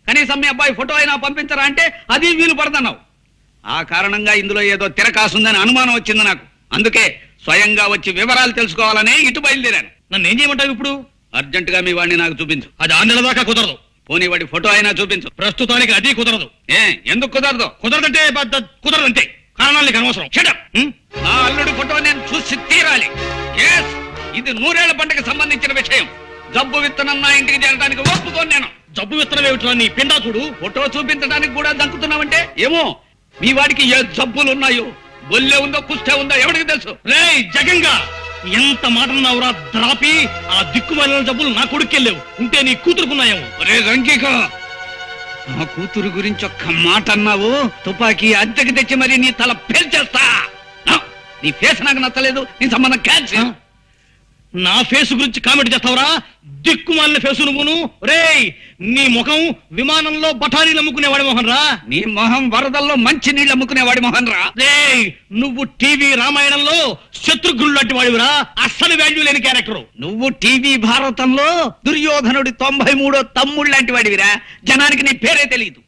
కనీసం మీ అబ్బాయి ఫోటో అయినా పంపించరా అంటే అది వీలు పడదన్నావు. ఆ కారణంగా ఇందులో ఏదో తిరకాసుందని అనుమానం వచ్చింది నాకు. అందుకే స్వయంగా వచ్చి వివరాలు తెలుసుకోవాలనే ఇటు బయలుదేరాను. నన్ను ఏం చేయమంటావు ఇప్పుడు? అర్జెంట్ గా మీ వాడిని నాకు చూపించు. అది 6 నెలల దాకా కుదరదు. పోనీ వాడి ఫోటో అయినా చూపించు. ప్రస్తుతానికి అది కుదరదు. ఎందుకు కుదరదు? కుదరదంటే కుదరదంటే కారణాలు నీకు అనవసరం. Shut up. నా అల్లుడి ఫోటో నేను చూసి తీరాలి. ఇది 100 ఏళ్ల పంటకు సంబంధించిన విషయం. జబ్బు విత్తనం నా ఇంటికి చేరడానికి ఒప్పుకోను నేను. జబ్బు విత్తనం ఏమిట్రా నీ పిండా చూడు. ఫోటో చూపించడానికి కూడా దక్కుతున్నావంటే ఏమో మీ వాడికి ఏ జబ్బులు ఉన్నాయో, బొల్లే ఉందో కుష్టే ఉందో ఎవరికి తెలుసు. రేయ్ జగంగా, ఎంత మాట అన్నావురా ద్రాపి. ఆ దిక్కుమాలిన జబ్బులు నా కొడుకెళ్ళేవు. ఉంటే నీ కూతురుకున్నాయేమో. రే రంగిక, నా కూతురు గురించి ఒక్క మాట అన్నావు, తుపాకీ అద్దెకి తెచ్చి మరి నీ తల పేల్చేస్తా. నీ ఫేస్ నాకు నచ్చలేదు, నీ సంబంధం క్యాన్సిల్. నా ఫేస్ గురించి కామెంట్ చేస్తావురా? దిక్కుమాలిన ఫేసు నువ్వును. రేయ్, నీ ముఖం విమానంలో బఠానీలు అమ్ముకునేవాడి మొహన్ రా. నీ మొహం వరదల్లో మంచి నీళ్ళు అమ్ముకునేవాడి మొహన్ రా. రేయ్, నువ్వు టీవీ రామాయణంలో శత్రుఘ్నుడు లాంటి వాడివిరా. అస్సలు వాల్యూ లేని క్యారెక్టర్. నువ్వు టీవీ భారతంలో దుర్యోధనుడి 93వ తమ్ముడు లాంటి వాడివిరా. జనానికి నీ పేరే తెలియదు.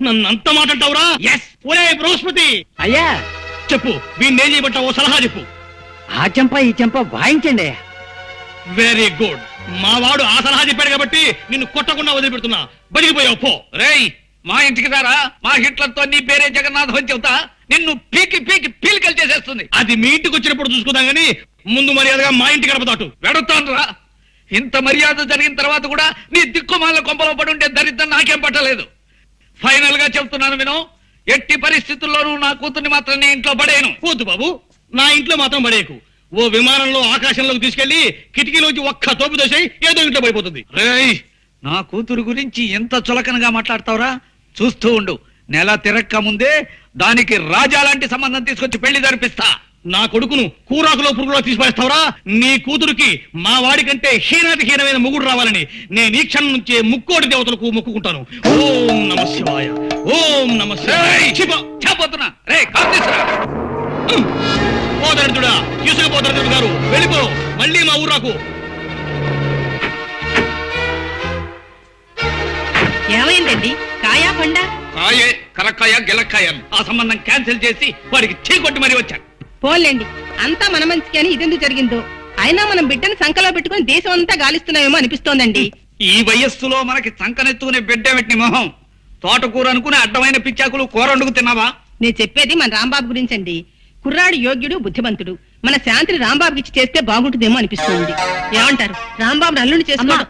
నన్ను అంత మాట్లాడతావురా? ఎస్. ఒరే బృహస్పతి, అయ్యా చెప్పు, వీణ్ణేం చేయబట్టావో సలహా చెప్పు. ఆ చెంప ఈ చెంప వాయించండి. Very good. మా వాడు ఆ సలహా చెప్పాడు కాబట్టి నిన్ను కొట్టకుండా వదిలిపెడుతున్నా. బడిగిపోయావు పో. రేయ్, మా ఇంటికి రారా. మా హిట్లర్తో నీ పేరే జగన్నాథం అని చెబుతా. నిన్ను పీకి పీకి పీలికలు చేసేస్తుంది. అది మీ ఇంటికి వచ్చినప్పుడు చూసుకుందాం గానీ ముందు మర్యాదగా మా ఇంటి గడప దాటు. వెడుతాన్రా. ఇంత మర్యాద జరిగిన తర్వాత కూడా నీ దిక్కుమాల కొంపలో పడి ఉంటే దరిద్రం నాకేం పట్టలేదు. ఫైనల్ గా చెప్తున్నాను విను, ఎట్టి పరిస్థితుల్లోనూ నా కూతుర్ని మాత్రం నీ ఇంట్లో పడేయను. పోద్దు బాబు, నా ఇంట్లో మాత్రం పడేయకు. ఓ విమానంలో ఆకాశంలోకి తీసుకెళ్లి కిటికీలోంచి ఒక్క తోపు దోసేయి, ఏదో ఇంట్లో పడిపోతుంది. రేయ్, నా కూతురు గురించి ఎంత చులకనగా మాట్లాడతావురా? చూస్తూ ఉండు, నెల తిరక్క ముందే దానికి రాజా లాంటి సంబంధం తీసుకొచ్చి పెళ్లి జరిపిస్తా. నా కొడుకును కూరాకులో పురుగులో తీసిపడేస్తావురా? నీ కూతురికి మా వాడి కంటే హీనాతి హీనమైన మొగుడు రావాలని నేను ఈ క్షణం నుంచే ముక్కోటి దేవతలకు మొక్కుకుంటాను. ఓం నమ శివాయ, ఓం నమ శివాయ. చెప్పబోతున్నా. రే కాంతేశ్వరా, పోదరుడా, తీసుకుపోదరుడు గారు వెళ్ళిపో, మళ్ళీ మా ఊరాకు. ఏమైందండి? కాయా పండా? కాయే కరక్కాయ గిలక్కాయ ఆ సంబంధం క్యాన్సిల్ చేసి వాడికి చీకొట్టి మరీ వచ్చాను. పోలేండి, అంతా మన మంచికి అని ఇదెందుకు జరిగిందో. అయినా మనం బిడ్డను సంకలో పెట్టుకుని దేశం అంతా గాలిస్తున్నామేమో అనిపిస్తోందండి. ఈ వయస్సులో మనకి సంకనెత్తుకునే బిడ్డమెట్ని మొహం. తోటకూర అనుకుని అడ్డమైన పిచ్చాకులు కూర వండుకు తిన్నావా? నేను చెప్పేది మన రాంబాబు గురించండి. కుర్రాడు యోగ్యుడు, బుద్ధిమంతుడు. మన శాంతిని రాంబాబుకి ఇచ్చి చేస్తే బాగుంటుందేమో అనిపిస్తోంది. ఏమంటారు? రాంబాబు అల్లుని చేసుకోవడం.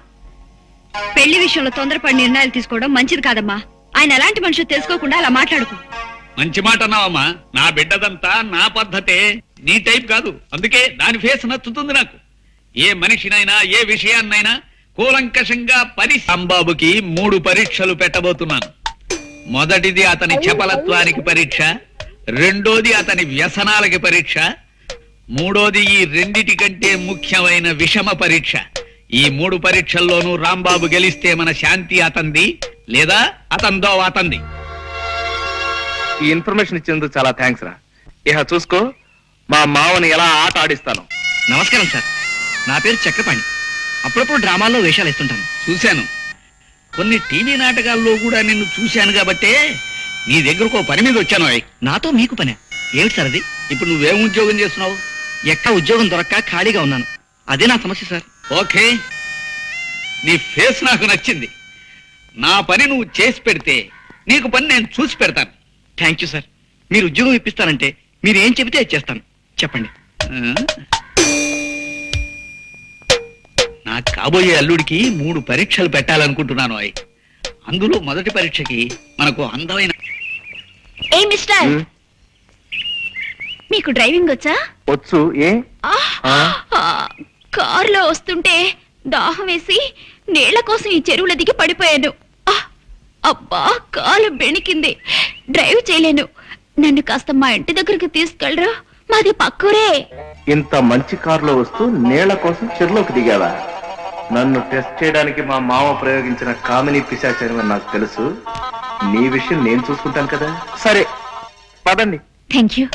పెళ్లి విషయంలో తొందరపడి నిర్ణయాలు తీసుకోవడం మంచిది కాదమ్మా. ఆయన ఎలాంటి మనుషులు తెలుసుకోకుండా అలా మాట్లాడుకో. మంచి మాట అన్నావమ్మా. నా బిడ్డదంతా నా పద్ధతే, నీ టైప్ కాదు. అందుకే దాని ఫేస్ నచ్చుతుంది నాకు. ఏ మనిషినైనా ఏ విషయాన్నైనా కూలంకషంగా రాంబాబుకి 3 పరీక్షలు పెట్టబోతున్నాను. మొదటిది అతని చపలత్వానికి పరీక్ష, రెండోది అతని వ్యసనాలకి పరీక్ష, మూడోది ఈ రెండిటి కంటే ముఖ్యమైన విషమ పరీక్ష. ఈ 3 పరీక్షల్లోనూ రాంబాబు గెలిస్తే మన శాంతి అతంది, లేదా అతందో అతంది. ఈ ఇన్ఫర్మేషన్ ఇచ్చినందుకు చాలా థ్యాంక్స్ రా. ఇహ చూసుకో, మా మావని ఎలా ఆట ఆడిస్తాను. నమస్కారం సార్, నా పేరు చక్రపాణి. అప్పుడప్పుడు డ్రామాల్లో వేషాలు వేస్తుంటాను. చూశాను, కొన్ని టీవీ నాటకాల్లో కూడా నిన్ను చూశాను కాబట్టే నీ దగ్గరకు ఓ పని మీద వచ్చాను. నాతో మీకు పనే ఏమిటి సార్ అది? ఇప్పుడు నువ్వేం ఉద్యోగం చేస్తున్నావు? ఎక్కడ ఉద్యోగం దొరక్క ఖాళీగా ఉన్నాను. అదే నా సమస్య సార్. ఓకే, నీ ఫేస్ నాకు నచ్చింది. నా పని నువ్వు చేసి పెడితే నీకు పని నేను చూసి పెడతాను. Thank you sir. మీరు ఉద్యోగం ఇప్పిస్తానంటే మీరు ఏం చెబితే అది చేస్తాను. చెప్పండి. నా కాబోయే అల్లుడికి 3 పరీక్షలు పెట్టాలనుకుంటున్నాను. అందులో మొదటి పరీక్షకి మనకు అందమైన ఏ మిస్టర్, మీకు డ్రైవింగ్ వచ్చా? వచ్చు. ఏ కారులో వస్తుంటే దాహం వేసి నీళ్ల కోసం ఈ చెరువుల దిగి పడిపోయాను. అబ్బా, కాలు బెణికింది, డ్రైవ్ చేయలేను. నన్ను కాస్త మా ఇంటి దగ్గరికి తీసుకెళ్ళరా? మాది పక్కూరే. ఇంత మంచి కారులో వస్తూ నీళ్ల కోసం చెరులోకి దిగావా? నన్ను టెస్ట్ చేయడానికి మా మామ ప్రయోగించిన కామిని పిశాచని నాకు తెలుసు. నీ విషయం నేను చూసుకుంటాను కదా. సరే పదండి. Thank you.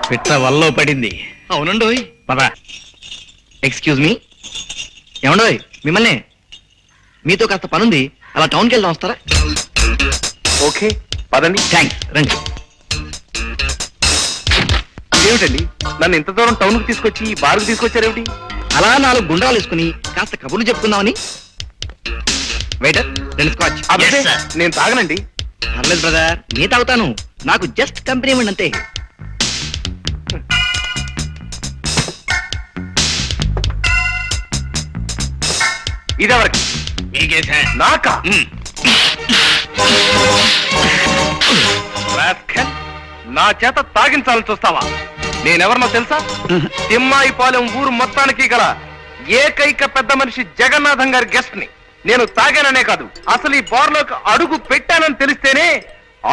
పిట్ట వల్లో పడింది. అవునండోయ్. పద. Excuse me. ఏమండోయ్, మిమ్మల్ని మీతో కాస్త పనుంది, అలా టౌన్కి వెళ్దాం, వస్తారా? ఓకే పదండి. థ్యాంక్స్, రండి. ఏమిటండి నన్ను ఇంత దూరం టౌన్ కు తీసుకొచ్చి ఈ బార్కు తీసుకొచ్చారేమిటి? అలా 4 గుండ్రాలు వేసుకుని కాస్త కబుర్లు చెప్పుకుందామని. Waiter, 2 scotch. అబ్బే, నేను తాగనండి. పర్లేదు బ్రదర్, నీ తాగుతాను. నాకు జస్ట్ కంపెనీ ఇవ్వండి అంతే. ఇదెవరికి? మీకేసా? నాకా? రాస్కెల్, నా చేత తాగించాలని చూస్తావా? నేనెవరినో తెలుసా? తిమ్మాయిపాలెం ఊరు మొత్తానికి గల ఏకైక పెద్ద మనిషి జగన్నాథం గారి గెస్ట్ ని. నేను తాగాననే కాదు, అసలు ఈ బార్లోకి అడుగు పెట్టానని తెలిస్తేనే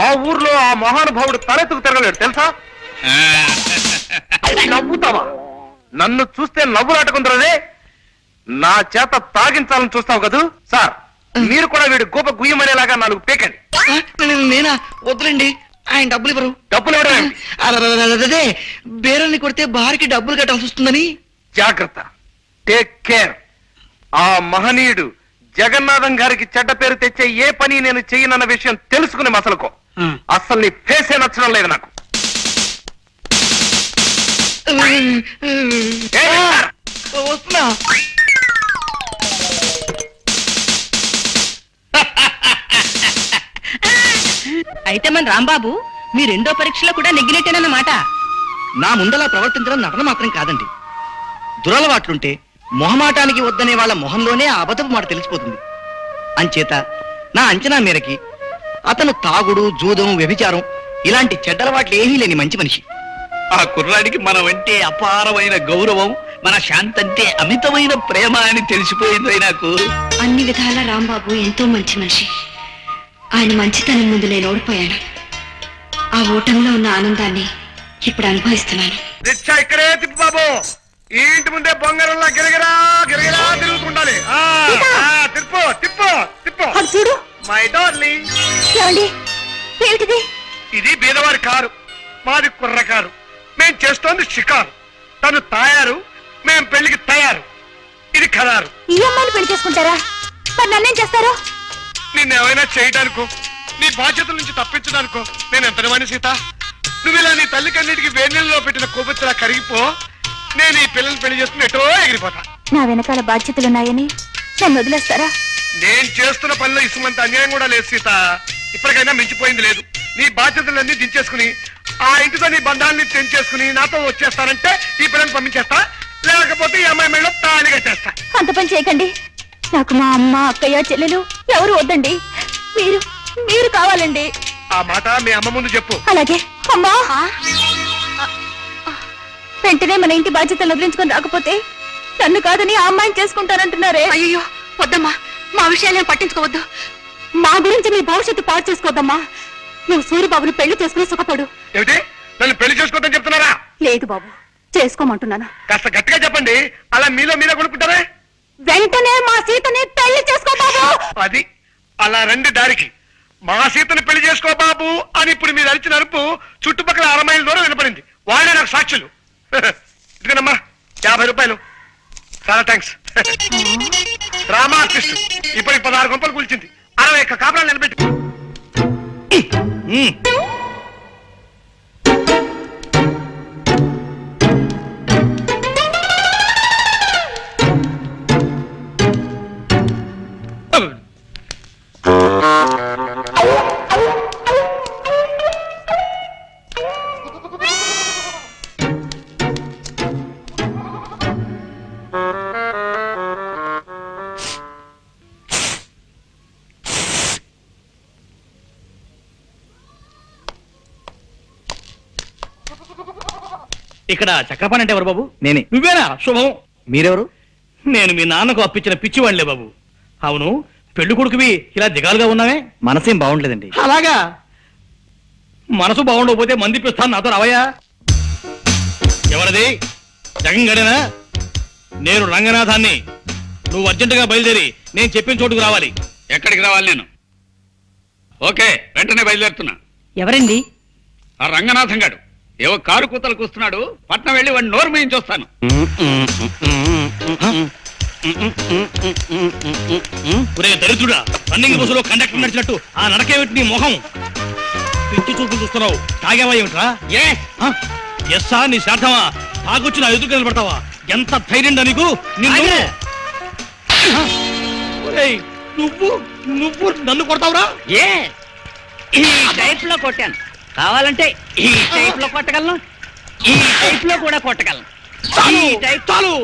ఆ ఊర్లో ఆ మహానుభావుడు తలెత్తుకు తిరగలేడు తెలుసా? నవ్వుతావా? నన్ను చూస్తే నవ్వులాటకుందరదే. నా చేత తాగించాలని చూస్తావు కదూ? సార్, మీరు కూడా వీడు గోప గుయ్యమనేలాగా 4 పీకండి. నేనా? వద్దులండి, ఆయన డబ్బులు ఇవ్వరు. డబ్బులు ఇవ్వడం? అదే, బేరాన్ని కొడితే బార్కి డబ్బులు కట్టాల్సి వస్తుందని. జాగ్రత్త, టేక్ కేర్. ఆ మహనీయుడు జగన్నాథం గారికి చెడ్డ పేరు తెచ్చే ఏ పని నేను చెయ్యనన్న విషయం తెలుసుకుని మసలుకో. అస్సలు నీ ఫేసే నచ్చడం లేదు నాకు. వస్తున్నా. అయితే మన రాంబాబు మీ రెండో పరీక్షలో కూడా నెగ్గినట్టేనన్నమాట. నా ముందలా ప్రవర్తించడం నటన మాత్రం కాదండి. దురలవాట్లుంటే మొహమాటానికి వద్దనే వాళ్ళ మొహంలోనే ఆ అబద్ధపు మాట తెలిసిపోతుంది. అంచేత నా అంచనా మేరకి అతను తాగుడు, జూదం, వ్యభిచారం ఇలాంటి చెడ్డలవాట్లు ఏమీ లేని మంచి మనిషి. ఆ కుర్రాడికి మనమంటే అపారమైన గౌరవం, మన శాంతంటే అమితమైన ప్రేమ అని తెలిసిపోయింది నాకు. అన్ని విధాల రాంబాబు ఎంతో మంచి మనిషి. ఆయన మంచితనం ముందు నేను ఓడిపోయాను. ఆ ఓటంలో ఉన్న ఆనందాన్ని ఇప్పుడు అనుభవిస్తున్నాను. రిక్షా ఇక్కడే తిప్పు బాబు. ఈ ఇంటి ముందే బొంగరంలా గిరగిరా గిరగిరా తిరుగుతుండాలి. తిప్పు తిప్పు తిప్పు. చూడు మై డార్లింగ్. ఏమిటిది? ఇది బీదవారి కారు, మాది కుర్ర కారు. మేం చేస్తోంది షికారు. తను తాయారు, మేం పెళ్లికి తయారు. ఇది ఖరారు. ఈ అమ్మాయిని పెళ్లి చేసుకుంటారా? మరి నన్నేం చేస్తారు? నిన్నేమైనా చేయడానికో, నీ బాధ్యతల నుంచి తప్పించడానికో నేను ఎంతనివాణి సీత. నువ్వు ఇలా నీ తల్లి కన్నిటికి వేణెల్లో పెట్టిన కోపత్తులా కరిగిపో. నేను ఈ పిల్లల్ని పెళ్లి చేసుకుని ఎటో ఎగిరిపోతా. నా వెనకాల బాధ్యతలున్నాయని నన్ను వదిలేస్తారా? నేను చేస్తున్న పనిలో ఇసుమంత అన్యాయం కూడా లేదు సీత. ఇప్పటికైనా మించిపోయింది లేదు. నీ బాధ్యతలన్నీ దించేసుకుని ఆ ఇంటితో నీ బంధాన్ని తెంచేసుకుని నాతో వచ్చేస్తానంటే ఈ పిల్లల్ని పంపించేస్తా. లేకపోతే ఈ అమ్మాయి మెడలో తాళి కట్టేస్తా. అంత పని చేయకండి. నాకు మా అమ్మ, అక్కయ్య, చెల్లెలు ఎవరు వద్దండి. మీరు మీరు కావాలండి. ఆ మాట మీ అమ్మ ముందు చెప్పు. అలాగే. అమ్మా, వెంటనే మన ఇంటి బాధ్యతలు వదిలించుకొని రాకపోతే నన్ను కాదని ఆ అమ్మాయిని చేసుకుంటానంటున్నారే. అయ్యో వద్దమ్మా, మా విషయాలను పట్టించుకోవద్దు. మా గురించి మీ భవిష్యత్తు పాడు చేసుకోవద్దమ్మా. నువ్వు సూర్యబాబుని పెళ్లి చేసుకుని సుఖపడు. ఏమిటి, నన్ను పెళ్లి చేసుకోవద్దని చెప్తున్నారా? లేదు బాబు, చేసుకోమంటున్నాను. కాస్త గట్టిగా చెప్పండి. అలా మీలో మీరే కొనుక్కుంటారే. వెంటనే మా సీతని పెళ్లి చేసుకో బాబు. అది అలా రండి దారికి. మా సీతను పెళ్లి చేసుకో బాబు అని ఇప్పుడు మీరు అరిచిన అరుపు చుట్టుపక్కల 6 మైళ్ళ దూరం వినపడింది. వాళ్ళే నాకు సాక్షులు. ఇదిగోనమ్మా 50 రూపాయలు. చాలా థ్యాంక్స్. డ్రామా ఆర్టిస్ట్ ఇప్పటికి 16 గంపలు కూల్చింది. 60 కాపురాలు నిలబెట్టి. ఇక్కడ చక్రపాణి అంటే ఎవరు బాబు? నేనే. నువ్వేనా? శుభం. మీరెవరు? నేను మీ నాన్నకు అప్పించిన పిచ్చివాళ్లే బాబు. అవును, పెళ్లి కొడుకువి ఇలా దిగాలుగా ఉన్నావే? మనసేం బాగుండలేదండి. అలాగా? మనసు బాగుండకపోతే మందిపిస్తాను, నాతో రావయ్యా. ఎవరది? జగన్ గడేనా? నేను రంగనాథాన్ని. నువ్వు అర్జెంటుగా బయలుదేరి నేను చెప్పిన చోటుకు రావాలి. ఎక్కడికి రావాలి నేను? ఓకే, వెంటనే బయలుదేరుతున్నా. ఎవరండి? ఆ రంగనాథం గాడు ఏవో కారు కూతలకు వస్తున్నాడు. పట్నం వెళ్ళి వాడిని నోరు మేయించి వస్తాను. ఒరే దరిద్రుడా, రన్నింగ్ బస్సులో కండక్టర్ నడిచినట్టు ఆ నడకేమిటి నీ మొహం? పిచ్చి చూపులు చూస్తున్నావు. తాగేవా ఏమిట్రా? ఎస్సా నీ శార్థమా? తాగొచ్చి నా ఎదురు నిలబడతావా? ఎంత ధైర్యం నీకు? నిన్ను ఒరేయ్, నువ్వు నువ్వు నన్ను కొడతావురా? ఏ ఈ టైప్ లో కొట్టాను. కావాలంటే ఈ టైప్ లో కొట్టగలను, ఈ టైప్ లో కూడా కొట్టగలను. చాలు ఈ టైప్ చాలు.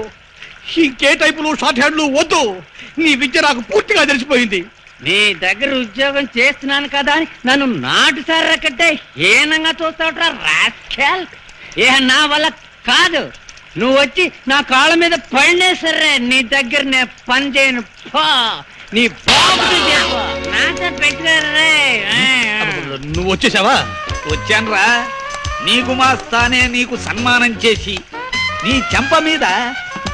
ఇంకే టైపులు షార్ట్ హ్యాండ్లు వద్దు. నీ విద్య నాకు పూర్తిగా తెలిసిపోయింది. నీ దగ్గర ఉద్యోగం చేస్తున్నాను కదా అని నన్ను నాటు సర్రకట్టే హీనంగా చూస్తావుట్రా రాస్కెల్. ఏ నా వల్ల కాదు. నువ్వు వచ్చి నా కాళ్ళ మీద పడినే సరే నీ దగ్గర నేను పని చేయను. పో, నీ బాబుని చెప్పు. నాతో పెట్టుకోరే. నువ్వు వచ్చేసావా? వచ్చానురా. నీకు మా స్థానే నీకు సన్మానం చేసి నీ చెంప మీద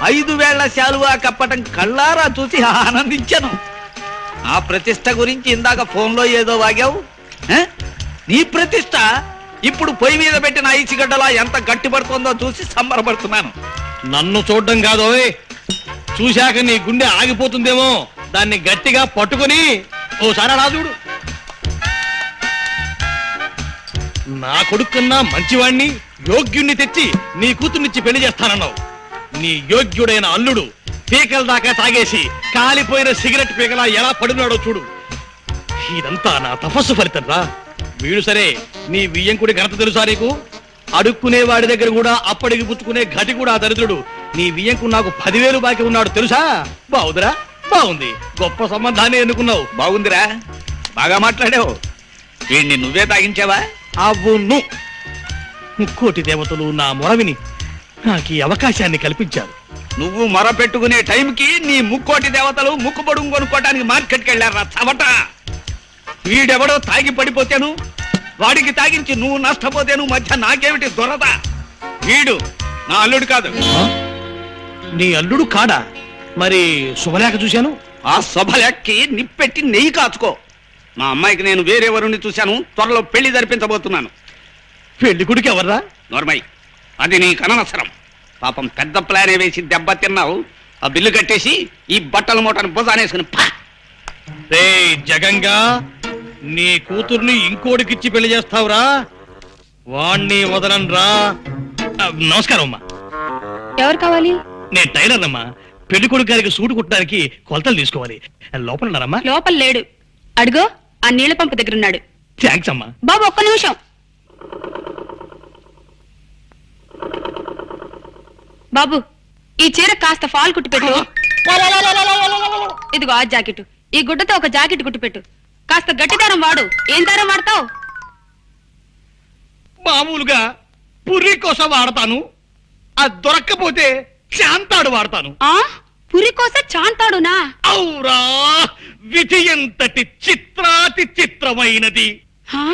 5 వేళ్ల శాలువా కప్పటం కళ్ళారా చూసి ఆనందించాను. ఆ ప్రతిష్ట గురించి ఇందాక ఫోన్లో ఏదో వాగావు. నీ ప్రతిష్ట ఇప్పుడు పొయ్యి మీద పెట్టిన ఐసిగడ్డలా ఎంత గట్టిపడుతుందో చూసి సంబరపడుతున్నాను. నన్ను చూడడం కాదు, చూశాక నీ గుండె ఆగిపోతుందేమో. దాన్ని గట్టిగా పట్టుకొని ఓసారి అలా చూడు. నా కొడుకున్నా మంచివాణ్ణి, యోగ్యుణ్ణి తెచ్చి నీ కూతుర్నిచ్చి పెళ్లి చేస్తానన్నావు. నీ యోగ్యుడైన అల్లుడు పీకల దాకా తాగేసి కాలిపోయిన సిగరెట్ పీకలా ఎలా పడినాడో చూడు. ఇదంతా నా తపస్సు ఫలితం రా. వీడు సరే, నీ వియ్యంకుడి ఘనత తెలుసా నీకు? అడుక్కునే వాడి దగ్గర కూడా అప్పటికి పుచ్చుకునే ఘటి కూడా ఆ దరిద్రుడు. నీ వియ్యంకుడు నాకు 10,000 బాకీ ఉన్నాడు తెలుసా? బాగుందిరా, బాగుంది. గొప్ప సంబంధాన్ని ఎన్నుకున్నావు. బాగుందిరా, బాగా మాట్లాడావు. వీడిని నువ్వే తాగించావా? అవును, ముక్కోటి దేవతలు నా మొరవిని నాకు ఈ అవకాశాన్ని కల్పించారు. నువ్వు మొర పెట్టుకునే టైంకి నీ ముక్కోటి దేవతలు ముక్కు పొడుగు కొనుక్కోటానికి మార్కెట్కి వెళ్ళారా చవట. వీడెవడో తాగి పడిపోతేను, వాడికి తాగించి నువ్వు నష్టపోతేను మధ్య నాకేమిటి దొరద? వీడు నా అల్లుడు కాదు. నీ అల్లుడు కాడా? మరి శుభలేఖ చూశాను. ఆ శుభలేఖకి నిప్పెట్టి నెయ్యి కాచుకో. మా అమ్మాయికి నేను వేరే వరుణ్ణి చూశాను, త్వరలో పెళ్లి జరిపించబోతున్నాను. పెళ్లి కొడుకు ఎవర్రా? నోర్మై, అది నీ కనవసరం. పాపం పెద్ద ప్లానే వేసి దెబ్బ తిన్నావు. ఆ బిల్లు కట్టేసి ఈ బట్టల మూటను భుజానేసుకుని పా. రే జగంగా, నీ కూతుర్ని ఇంకోటికిచ్చి పెళ్లి చేస్తావురా? వాణ్ణి వదలనరా. నమస్కారం అమ్మా. ఎవరు కావాలి? నేను టైలర్ అమ్మా. పెళ్లి కొడుకు గారికి సూటు కుట్టడానికి కొలతలు తీసుకోవాలి. లోపల ఉన్నారమ్మా? లోపల లేడు. అడుగో, ఆ నీళ్ల పంపు దగ్గర ఉన్నాడు. థ్యాంక్స్ అమ్మా. బాబు ఒక్క నిమిషం. బాబు, ఈ చీర కాస్త ఫాల్ కుట్టిపెట్టు. ఇదిగో ఆ జాకెట్, ఈ గుడ్డతో ఒక జాకెట్ కుట్టిపెట్టు. కాస్త గట్టి దారం వాడు. ఏం దారం వాడతావు? మామూలుగా పుర్రి కోసం వాడతాను. అది దొరక్కపోతే శాంతాడు వాడతాను. ఆ పురి కోసం చాంతాడునా? ఔరా, విధి ఎంతటి చిత్రాతి చిత్రమైనది. హా?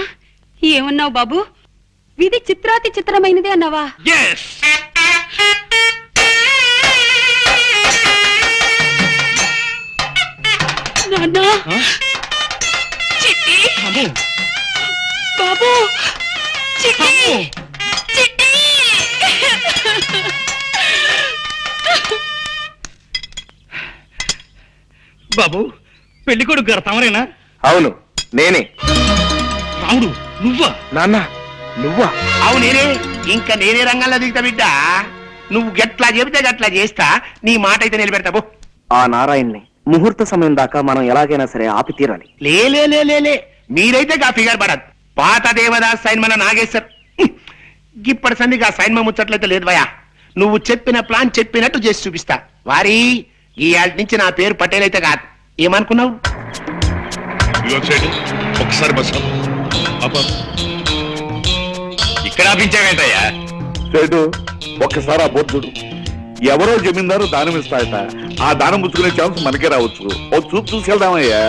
ఏమన్నావు బాబు? విధి చిత్రాతి చిత్రమైనది అన్నావా? ఎస్. నాన్నా, చిట్టి, బాబు, చిట్టి, చిట్టి. బాబు, పెళ్లి కొడుకు గారు తమరేనా? అవును, నేనే. రావుడు, నువ్వా? నాన్న, నువ్వా? అవు నేనే. ఇంకా నేనే రంగంలో దిగుతా బిడ్డ. నువ్వు గట్లా చెబితే గట్లా చేస్తా. నీ మాట అయితే నిలబెడతావు. ఆ నారాయణ్ని ముహూర్త సమయం దాకా మనం ఎలాగైనా సరే ఆపి తీరాలి. లే మీరైతే గా ఫిగర్ పడదు. పాత దేవదాస్ సైన్మన నాగేశ్వర్ ఇప్పటి సందిగా సైన్మ ముచ్చట్లయితే లేదు భయా. నువ్వు చెప్పిన ప్లాన్ చెప్పినట్టు చేసి చూపిస్తా. వారి ఈ ఆళ్ళ నుంచి నా పేరు పటేల్ అయితే కాదు. ఏమనుకున్నావు? ఒకసారి బస్ ఇక్కడ ఆపించావేంటయ్యా? సేటు ఒక్కసారి ఆ బోర్డు చూడు. ఎవరో జమీందారు దానం ఇస్తాయట. ఆ దానం పుచ్చుకునే ఛాన్స్ మనకే రావచ్చు. ఓ చూపు చూసుకెళ్దామయ్యా.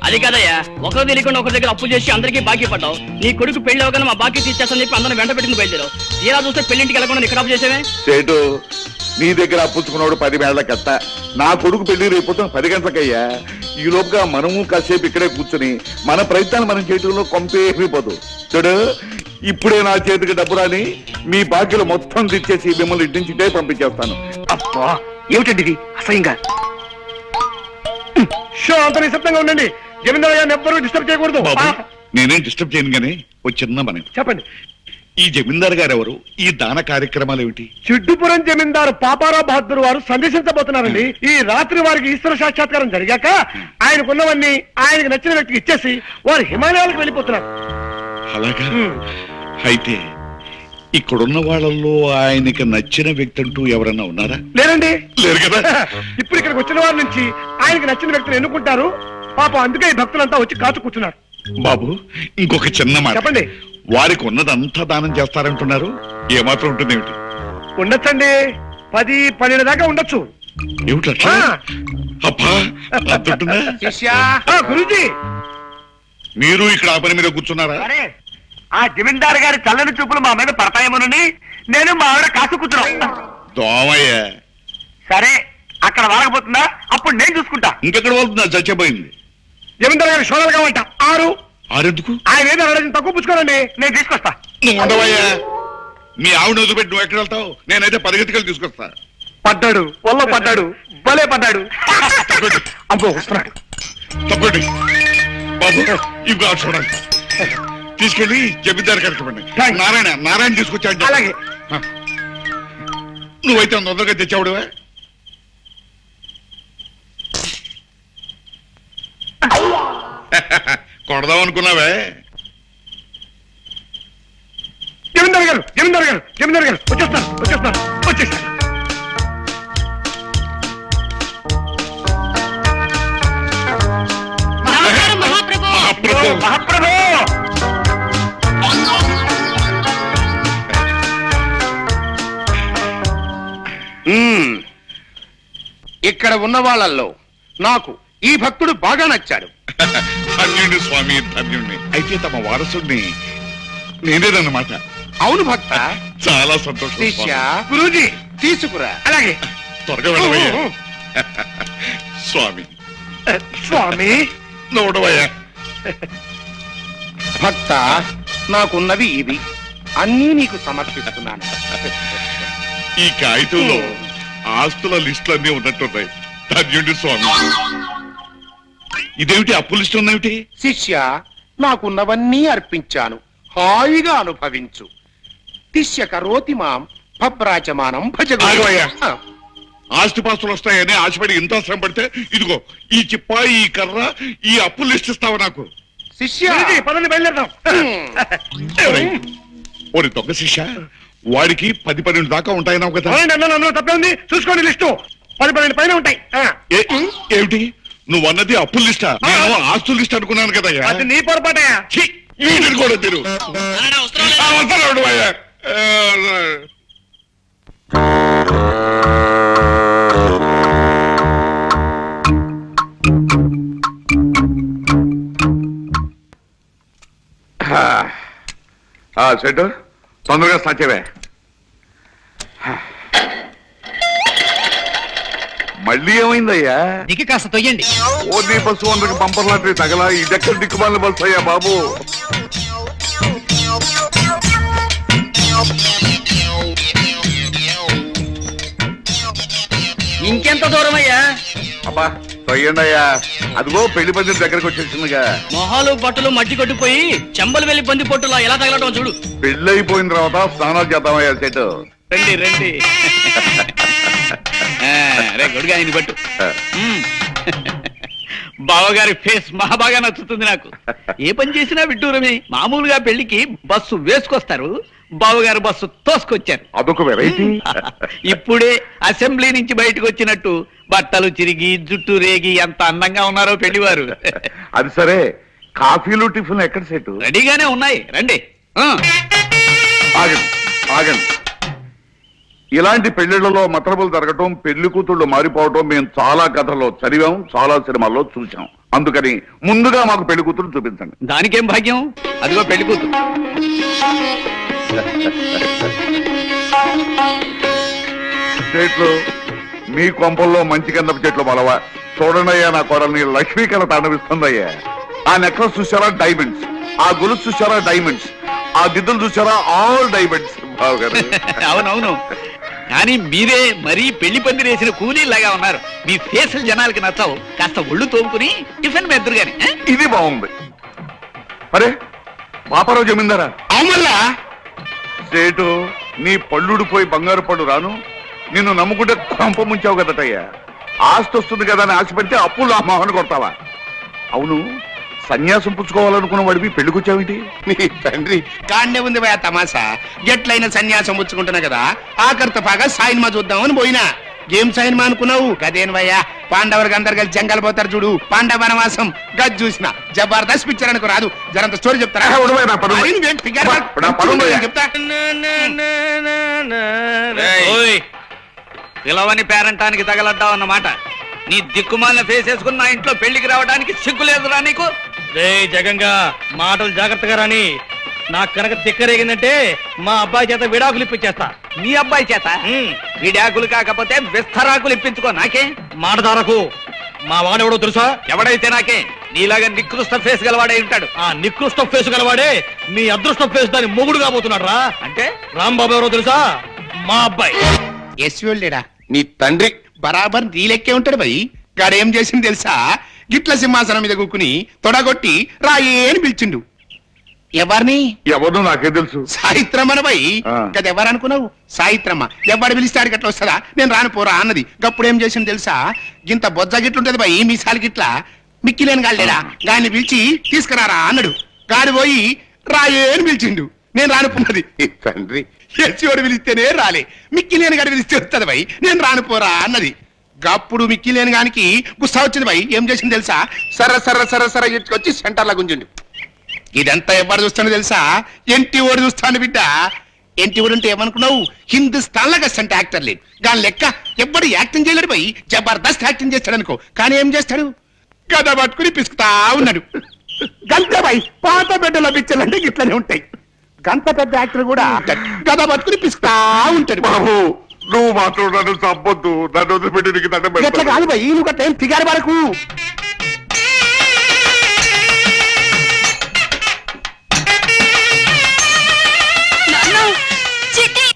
అది కదయ్యా, ఒకరు తెలియకుండా ఒకరి దగ్గర అప్పు చేసి అందరికీ బాకీ పడ్డావు. నీ కొడుకు పెళ్లి అవగానే మా బాకీ తీర్చేస్తాను చెప్పి అందరం వెంట పెట్టుకుని బయలుదేరావు. ఇలా చూస్తే పెళ్లింటికి వెళ్ళకుండా ఇక్కడ అప్పు చేసేవే? సేటు నీ దగ్గర పుచ్చుకున్నాడు 10 వేళ్ల కట్ట. నా కొడుకు పెళ్లి రేపు 10 గంటలకయ్యా. ఈ లోపుగా మనము కాసేపు ఇక్కడే కూర్చుని మన ప్రయత్నాలు మనం చేయడంలో కొంపేపోదు. చూడు, ఇప్పుడే నా చేతికి డబ్బు రాని మీ బాకీలు మొత్తం తెచ్చేసి మిమ్మల్ని ఇంటి నుంచి ఇటే పంపించేస్తాను. అబ్బా, ఏమిటండి ఇది అసహ్యంగా? షో అంత నిశ్శబ్దంగా ఉండండి. జమీందారు గారిని ఎవ్వరూ డిస్టర్బ్ చేయకూడదు. నేనేం డిస్టర్బ్ చేయను గానీ ఓ చిన్న మనం. చెప్పండి. ఈ జమీందారు గారు ఎవరు? ఈ దాన కార్యక్రమాలు ఏమిటి? చిడ్డుపురం జమీందారు పాపారావు బహదూర్ వారు సందేశించబోతున్నారండి. ఈ రాత్రి వారికి ఈశ్వర సాక్షాత్కారం జరిగాక ఆయనకున్నవన్నీ ఆయనకు నచ్చిన వ్యక్తికి ఇచ్చేసి వారు హిమాలయాలకు వెళ్ళిపోతున్నారు. అలాగా? అయితే ఇక్కడున్న వాళ్ళల్లో ఆయనకి నచ్చిన వ్యక్తి అంటూ ఎవరన్నా ఉన్నారా? లేరండి. లేరు కదా. ఇప్పుడు ఇక్కడికి వచ్చిన వారి నుంచి ఆయనకి నచ్చిన వ్యక్తిని ఎన్నుకుంటారు. పాపం అందుకే ఈ భక్తులంతా వచ్చి కాచు కూర్చున్నారు. బాబు, ఇంకొక చిన్న మాట. చెప్పండి. వారికి ఉన్నదంతా దానం చేస్తారంటున్నారు. ఏమాత్రం ఉంటుంది ఏమిటి? ఉండొచ్చండి, 10-12 దాకా ఉండొచ్చు. ఏమిటట్లా? అబ్బా, అంతుంటుందా? శిష్యా, గురూజీ, మీరు ఇక్కడ ఆ పని మీద కూర్చున్నారా? అరే ఆ జమీందారు గారి చల్లని చూపులు మా మీద పడతాయేమోనని నేను మా ఆవిడ కాసు కూర్చున్నా. దోమయ్య. సరే, అక్కడ వాడకపోతుందా? అప్పుడు నేను చూసుకుంటా. ఇంకెక్కడ వెళ్తుందా? చచ్చిపోయింది. జమీందారు గారి షోడలు కావంట 6. ఆరెందుకు? ఆయన ఏదో అడగడం తక్కువ పుచ్చుకోనండి, నేను తీసుకొస్తా. నువ్వు ఉండవయ్యా. మీ ఆవిడ వదిలిపెట్టి నువ్వు ఎక్కడ వెళ్తావు? నేనైతే పరిగెత్తుకెళ్ళి తీసుకొస్తా. పడ్డాడు, ఒళ్ళో పడ్డాడు, భలే పడ్డాడు. అబ్బో, వస్తున్నాడు. తప్పండి బాబు, ఇవి కాదు చూడండి. తీసుకెళ్ళి జమీందారు కరెక్ట్. నారాయణ తీసుకొచ్చా. అలాగే. నువ్వైతే తొందరగా తెచ్చావుడువే. కొడదాం అనుకున్నావే. జమీందారు గారు వచ్చేస్తాను. మహాప్రభు ఇక్కడ ఉన్న వాళ్ళల్లో నాకు ఈ భక్తుడు బాగా నచ్చాడు. ధన్యుణ్ణి స్వామి, ధన్యుణ్ణి. అయితే తమ వారసుడిని నేనేదన్నమాట. అవును భక్త. చాలా సంతోషం శిష్య, స్వామి. గురూజీ తీసుకురా. అలాగే త్వరగా వెళ్ళవయ్యా. స్వామి స్వామి. నోడవయ్యా. భక్త, నాకున్నవి ఇవి అన్నీ నీకు సమర్పిస్తున్నాను. ఈ కాగితంలో ఆస్తుల లిస్టులన్నీ ఉన్నట్టున్నాయి. ధన్యుడి స్వామి. ఇదేమిటి అప్పు లిస్టు ఉన్నేమిటి? శిష్య, నాకున్నవన్నీ అర్పించాను, హాయిగా అనుభవించు. తిష్య కరోతి మాం భబ్రాచమానం ఆగవయ్యా. భజ. ఆస్తిపాస్తులు వస్తాయని ఆశపడి ఇంత శ్రమ పడితే ఇదిగో ఈ చిప్ప, ఈ కర్ర, ఈ అప్పు లిస్ట్ ఇస్తావా నాకు? శిష్య, పదండి బయలుదేరదాం. ఒరేయ్, ఓరి దొంగ శిష్య, వాడికి 10-12 దాకా ఉంటాయన్నావు కదా. అందులో తప్పే ఉంది, చూసుకోండి. లిస్టు 10-12 పైన ఉంటాయి. ఏమిటి నువ్వు అన్నది అప్పు లిస్టా? నేను ఆస్తుల లిస్ట్ అనుకున్నాను కదా. అది నీ పొరపాటయా. కూడా తిరు వస్తాడు అయ్యా. సెటు తొందరగా సాధ్యమే. మళ్ళీ ఏమైందయ్యా? దిగి కాస్త తొయ్యండి. ఓన్లీ బస్సు అందరికి బంపర్ లాంటి తగలా. ఇదెక్కడ దిక్కుమాలిన బస్సు అయ్యా బాబు. ఇంకెంత దూరం అయ్యా? అబ్బా తొయ్యండి అయ్యా. అదిగో పెళ్లి పందిరి దగ్గరకు వచ్చేసిందిగా. మొహాలు బట్టలు మట్టి కొట్టిపోయి చెంబలు వెళ్ళి బంది పొట్టులా ఎలా తగలటం చూడు. పెళ్లి అయిపోయిన తర్వాత స్నానాలు చేద్దామయ్యా సెటు. రండి రండి. రే గొడుగా ఆయన పట్టు. బావగారి ఫేస్ మహా బాగా నచ్చుతుంది నాకు. ఏ పని చేసినా విడ్డూరమే. మామూలుగా పెళ్లికి బస్సు వేసుకొస్తారు, బావగారు బస్సు తోసుకొచ్చారు. అదొక వెరైటీ. ఇప్పుడే అసెంబ్లీ నుంచి బయటకు వచ్చినట్టు బట్టలు చిరిగి జుట్టు రేగి ఎంత అందంగా ఉన్నారో పెళ్లివారు. అది సరే, కాఫీలు టిఫిన్ ఎక్కడ సెటు? రెడీగానే ఉన్నాయి, రండి. ఆగండి ఆగండి. ఇలాంటి పెళ్లిళ్లలో మతలబులు జరగటం, పెళ్లి కూతుళ్ళు మారిపోవటం మేము చాలా కథల్లో చదివాం, చాలా సినిమాల్లో చూసాం. అందుకని ముందుగా మాకు పెళ్లి కూతురు చూపించండి. దానికేం భాగ్యం, అదిగో పెళ్లి కూతురు. చెట్లు మీ కొంపల్లో మంచి గంధపు చెట్లు బలవా. చూడండి అయ్యా, నా కోడల్ని లక్ష్మీ కళ తాండవిస్తుందయ్యా. ఆ నెక్లెస్ చూసారా? డైమండ్స్. ఆ గొలుసు చూసారా? డైమండ్స్. ఆ దిద్దులు చూసారా? All diamonds. బావగారు అవునవును, కానీ మీరే మరీ పెళ్లి పందిరి వేసిన కూలీలాగా ఉన్నారు. మీ ఫేసులు జనాలకి నచ్చావు. కాస్త ఒళ్ళు తోముకుని టిఫిన్ మెద్దరు గాని. ఇది బాగుంది. అరే పాపారావు జమీందారా? అవునల్లా. సేటు, నీ పళ్ళుడిపోయి బంగారు పళ్ళు రాను. నిన్ను నమ్ముకుంటే కొంప ముంచావు కదటయ్యా. ఆస్తి వస్తుంది కదా అని ఆశపెడితే అప్పులు ఆ మొహన కొడతావా? అవును, సన్యాసం పుచ్చుకోవాలనుకున్న వాడివి పెళ్లికొచ్చావేంటి? నీ తండ్రి కాండే ఉంది భయ తమాసా. గెట్లైన సన్యాసం పుచ్చుకుంటున్నా కదా, ఆఖరితో పాగా సాయిన్మా చూద్దామని పోయినా. ఏం సాయిన్మా అనుకున్నావు? గదేను భయ్యా, పాండవులకు అందరు కలిసి జంగల్ పోతారు చూడు, పాండవ వనవాసం. గది చూసిన జబర్దస్త్ పిక్చర్ అనుకో రాదు. జరంత స్టోరీ చెప్తారా? అరే, నువ్వేం ఫిగర్ చెప్తా. పిలవని పేరంటానికి తగలడ్డావు అన్నమాట. నీ దిక్కుమాలిన ఫేస్ వేసుకుని నా ఇంట్లో పెళ్లికి రావడానికి సిగ్గులేదురా నీకు? రే జగంగా, మాటలు జాగ్రత్తగా రాని. నాకు కనుక తిక్కరేగిందంటే మా అబ్బాయి చేత విడాకులు ఇప్పించేస్తా. నీ అబ్బాయి చేత విడాకులు కాకపోతే విస్తరాకులు ఇప్పించుకో. నాకే మాటదారకు. మా వాడెవడో తెలుసా? ఎవడైతే నాకే. నీలాగా నికృష్ట ఫేస్ గలవాడై ఉంటాడు. ఆ నికృష్ట ఫేస్ గలవాడే మీ అదృష్ట ఫేస్ దాని మొగుడు కాబోతున్నాడు రా. అంటే రాంబాబు ఎవరో తెలుసా? మా అబ్బాయి. ఎస్వెళ్ళేడా నీ తండ్రి బరాబర్ నీ లెక్కే ఉంటాడు భయ్. గాడేం చేసింది తెలుసా? గిట్ల సింహాసనం మీద కూకుని తొడగొట్టి రాయే అని పిలిచిండు. ఎవరిని? ఎవరు నాకే తెలుసు. సాయిత్రమ్మన భయ్. ఆ. గది ఎవరనుకున్నావు? సాయిత్రమ్మ. ఎవడు పిలిస్తాడు గట్ల వస్తుందా? నేను రాను పోరా అన్నది. గప్పుడేం చేసింది తెలుసా? గింత బొజ్జ గిట్లుంటది భయ్, మీసాలు గిట్ల. మిక్కిలేని గాళ్ళేడా గాడిని పిలిచి తీసుకురారా అన్నాడు. గాడి పోయి రాయే అని పిలిచిండు. నేను రానుకున్నది. తండ్రి ఎస్సీవాడు పిలిస్తేనే రాలే మిక్కిలేని గారు పిలిస్తే వస్తుంది భయ్ నేను రాను పోరా అన్నది అప్పుడు మిక్కిలేని గానికి గుస్సా వచ్చింది భయ్ ఏం చేసింది తెలుసా సర ఎత్తుకొచ్చి సెంటర్లో గుంజుండు ఇదంతా ఎవరు చూస్తానో తెలుసా ఎంటి ఓడి చూస్తాను బిడ్డ ఎంటి ఓడి అంటే ఏమనుకున్నావు హిందుస్థాన్ లాగా అంటే యాక్టర్ లేదు దాని లెక్క ఎవ్వడు యాక్టింగ్ చేయలేడు పోయి జబర్దస్త్ యాక్టింగ్ చేస్తాడు అనుకో కానీ ఏం చేస్తాడు గద పట్టుకుని పిసుకుతా ఉన్నాడు గంత బై పాత బిడ్డలో పిక్చర్లు అంటే ఇట్లనే ఉంటాయి గంత పెద్ద యాక్టర్ కూడా గద పట్టుకుని పిసుకుతా ఉంటాడు బాబు నువ్వు మాత్రం నన్ను చంపొద్దు నన్ను వదిలిపెట్టి నీకు దండం ఎట్లా పెడతాను. కాదు బై నువ్వు గట్ల ఏం ఫిగారు వరకు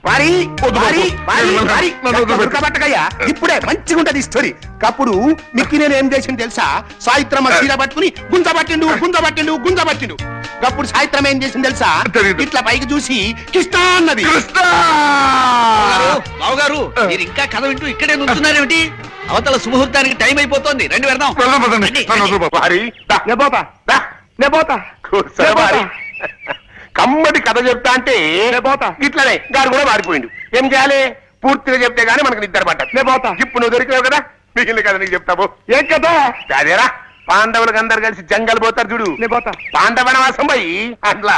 వారి ఇప్పుడే మంచిగా ఉంటది స్టోరీ అప్పుడు మిక్కి నేను ఏం చేసింది తెలుసా సాయిత్రమ్మ చీర పట్టుకుని గుంజబట్టిండు అప్పుడు సాయిత్రం ఏం చేసింది తెలుసా తెలీదు. ఇట్లా పైకి చూసి కృష్ణ అన్నది కృష్ణ! బావగారు మీరు ఇంకా కథ వింటూ ఇక్కడే నుంచున్నారేమిటి అవతల సుముహూర్తానికి టైం అయిపోతుంది రండి వెళ్దాం వెళ్దాం, పదండి. రండి, నన్ను వదిలి బాబు. హరి, దా. నే పోతా కూర్చో, హరి. కమ్మటి కథ చెప్తా అంటే ఇట్లనే గారు కూడా మారిపోయిండు ఏం చేయాలి పూర్తిగా చెప్తే గానీ మనకు నిద్ర పడ్డా ఇప్పుడు నువ్వు దొరికినావు కదా మిగిలిన కథ నీకు చెప్తావు ఏం కదా అదేరా పాండవులకు అందరు కలిసి జంగల్ పోతారు చూడు నే పోతా పాండవనవాసం పోయి అట్లా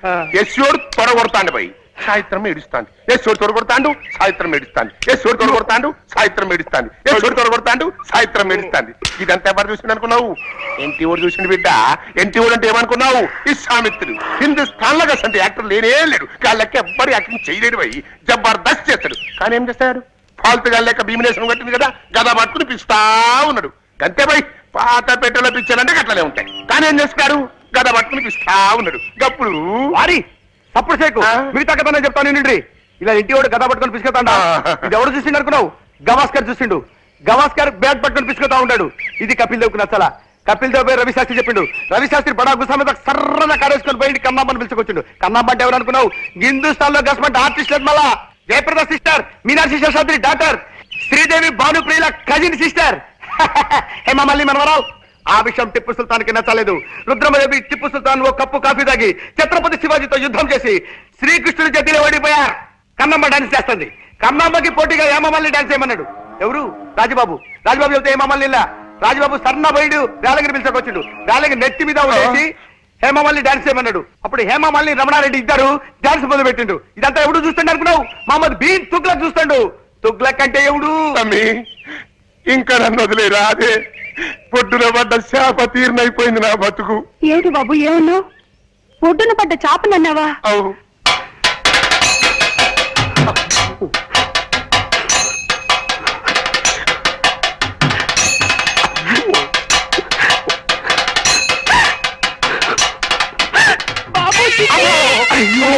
ఆ. యశోడు తొడగొడతాండు పోయి సాయిత్రం ఏడుస్తాండు యశోడు తొడగొడతాండు సాయిత్రం ఏడుస్తాండు యశోడు తొడగొడతాండు సాయిత్రం ఏడుస్తాండు యశోడు తొడగొడతాండు సాయిత్రం ఏడుస్తాండు ఇదంతా ఎవరు చూసిండు అనుకున్నావు ఎంటి ఓడి చూసిండు బిడ్డ ఎంటి ఓడి అంటే ఏమనుకున్నావు విశ్వామిత్రుడు హిందుస్థాన్ లో అంటే యాక్టర్ లేనే లేడు వాళ్ళకి ఎవ్వరు యాక్టింగ్ చేయలేడు పోయి జబర్దస్త్ చేస్తాడు కానీ ఏం చేస్తాడు ఫాల్తు గాలి లెక్క భీమినేశ్వరం కట్టింది కదా గదా పట్టుకుని పిలుస్తా ఉన్నాడు అంతే పోయి పాత పెట్టెల పిక్చర్లు అంటే అట్లనే ఉంటాయి కానీ ఏం చేస్తాడు గద పట్టుకుని పిలుస్తా ఉన్నాడు అప్పుడు వారి తప్పుడు చేయకు ఆ? మిగతా కథ నేను చెప్తాను నిండ్రి ఇలా ఇంటి వాడు గద పట్టుకొని పిసుకుతాడా ఆ. ఇది ఎవడు చూసిండు అనుకున్నావు గవాస్కర్ చూసిండు గవాస్కర్ బ్యాగ్ పట్టుకొని పిసుకుతా ఉంటాడు ఇది కపిల్ దేవ్కు నచ్చలా కపిల్ దేవ్ రవి శాస్త్రి చెప్పిండు రవి శాస్త్రి బడా గుసా మీద సర్రగా కారేసుకొని పోయి కన్నామ్మని పిలుచుకొచ్చిండు కన్నామ్మ అంటే ఎవరు అనుకున్నావు హిందుస్థాన్ లో గస్మెంట్ ఆర్టిస్ట్ లేదు మళ్ళా జయప్రద సిస్టర్ మీనాక్షి శేషాద్రి డాక్టర్ శ్రీదేవి భానుప్రియుల కజిన్ సిస్టర్ హేమమల్లి మనవరావు ఆ విషయం టిప్పు సుల్తాన్ కి నచ్చలేదు రుద్రమదేవి టిప్పు సుల్తాన్ ఓ కప్పు కాఫీ తాగి ఛత్రపతి శివాజీతో యుద్ధం చేసి శ్రీకృష్ణుడి చేతిలో ఓడిపోయారు కన్నమ్మ డాన్స్ చేస్తుంది కన్నమ్మకి పోటీగా హేమమల్లి డాన్స్ చేయమన్నాడు ఎవరు రాజబాబు రాజబాబు చెప్తే హేమమల్లి ఇలా రాజబాబు సన్న బయడు వేలగిరి పిలిచకొచ్చిండు వేలగిరి నెత్తి మీద ఉండేసి హేమమల్లి డాన్స్ చేయమన్నాడు అప్పుడు హేమమల్లి రమణారెడ్డి ఇద్దరు డాన్స్ మొదలు పెట్టిండు ఇదంతా ఎవడు చూస్తుండే అనుకున్నావు మహమ్మద్ బీన్ తుగ్లక్ చూస్తాడు తుగ్లక్ అంటే ఎవడు తమ్మి ఇంకా నన్ను వదిలేరా అదే పొడ్డున పడ్డ శాప తీర్నైపోయింది నా బతుకు ఏమిటి బాబు ఏమన్నావు ఒడ్డున పడ్డ చాపనన్నావా అవు బాబు అయ్యో అయ్యో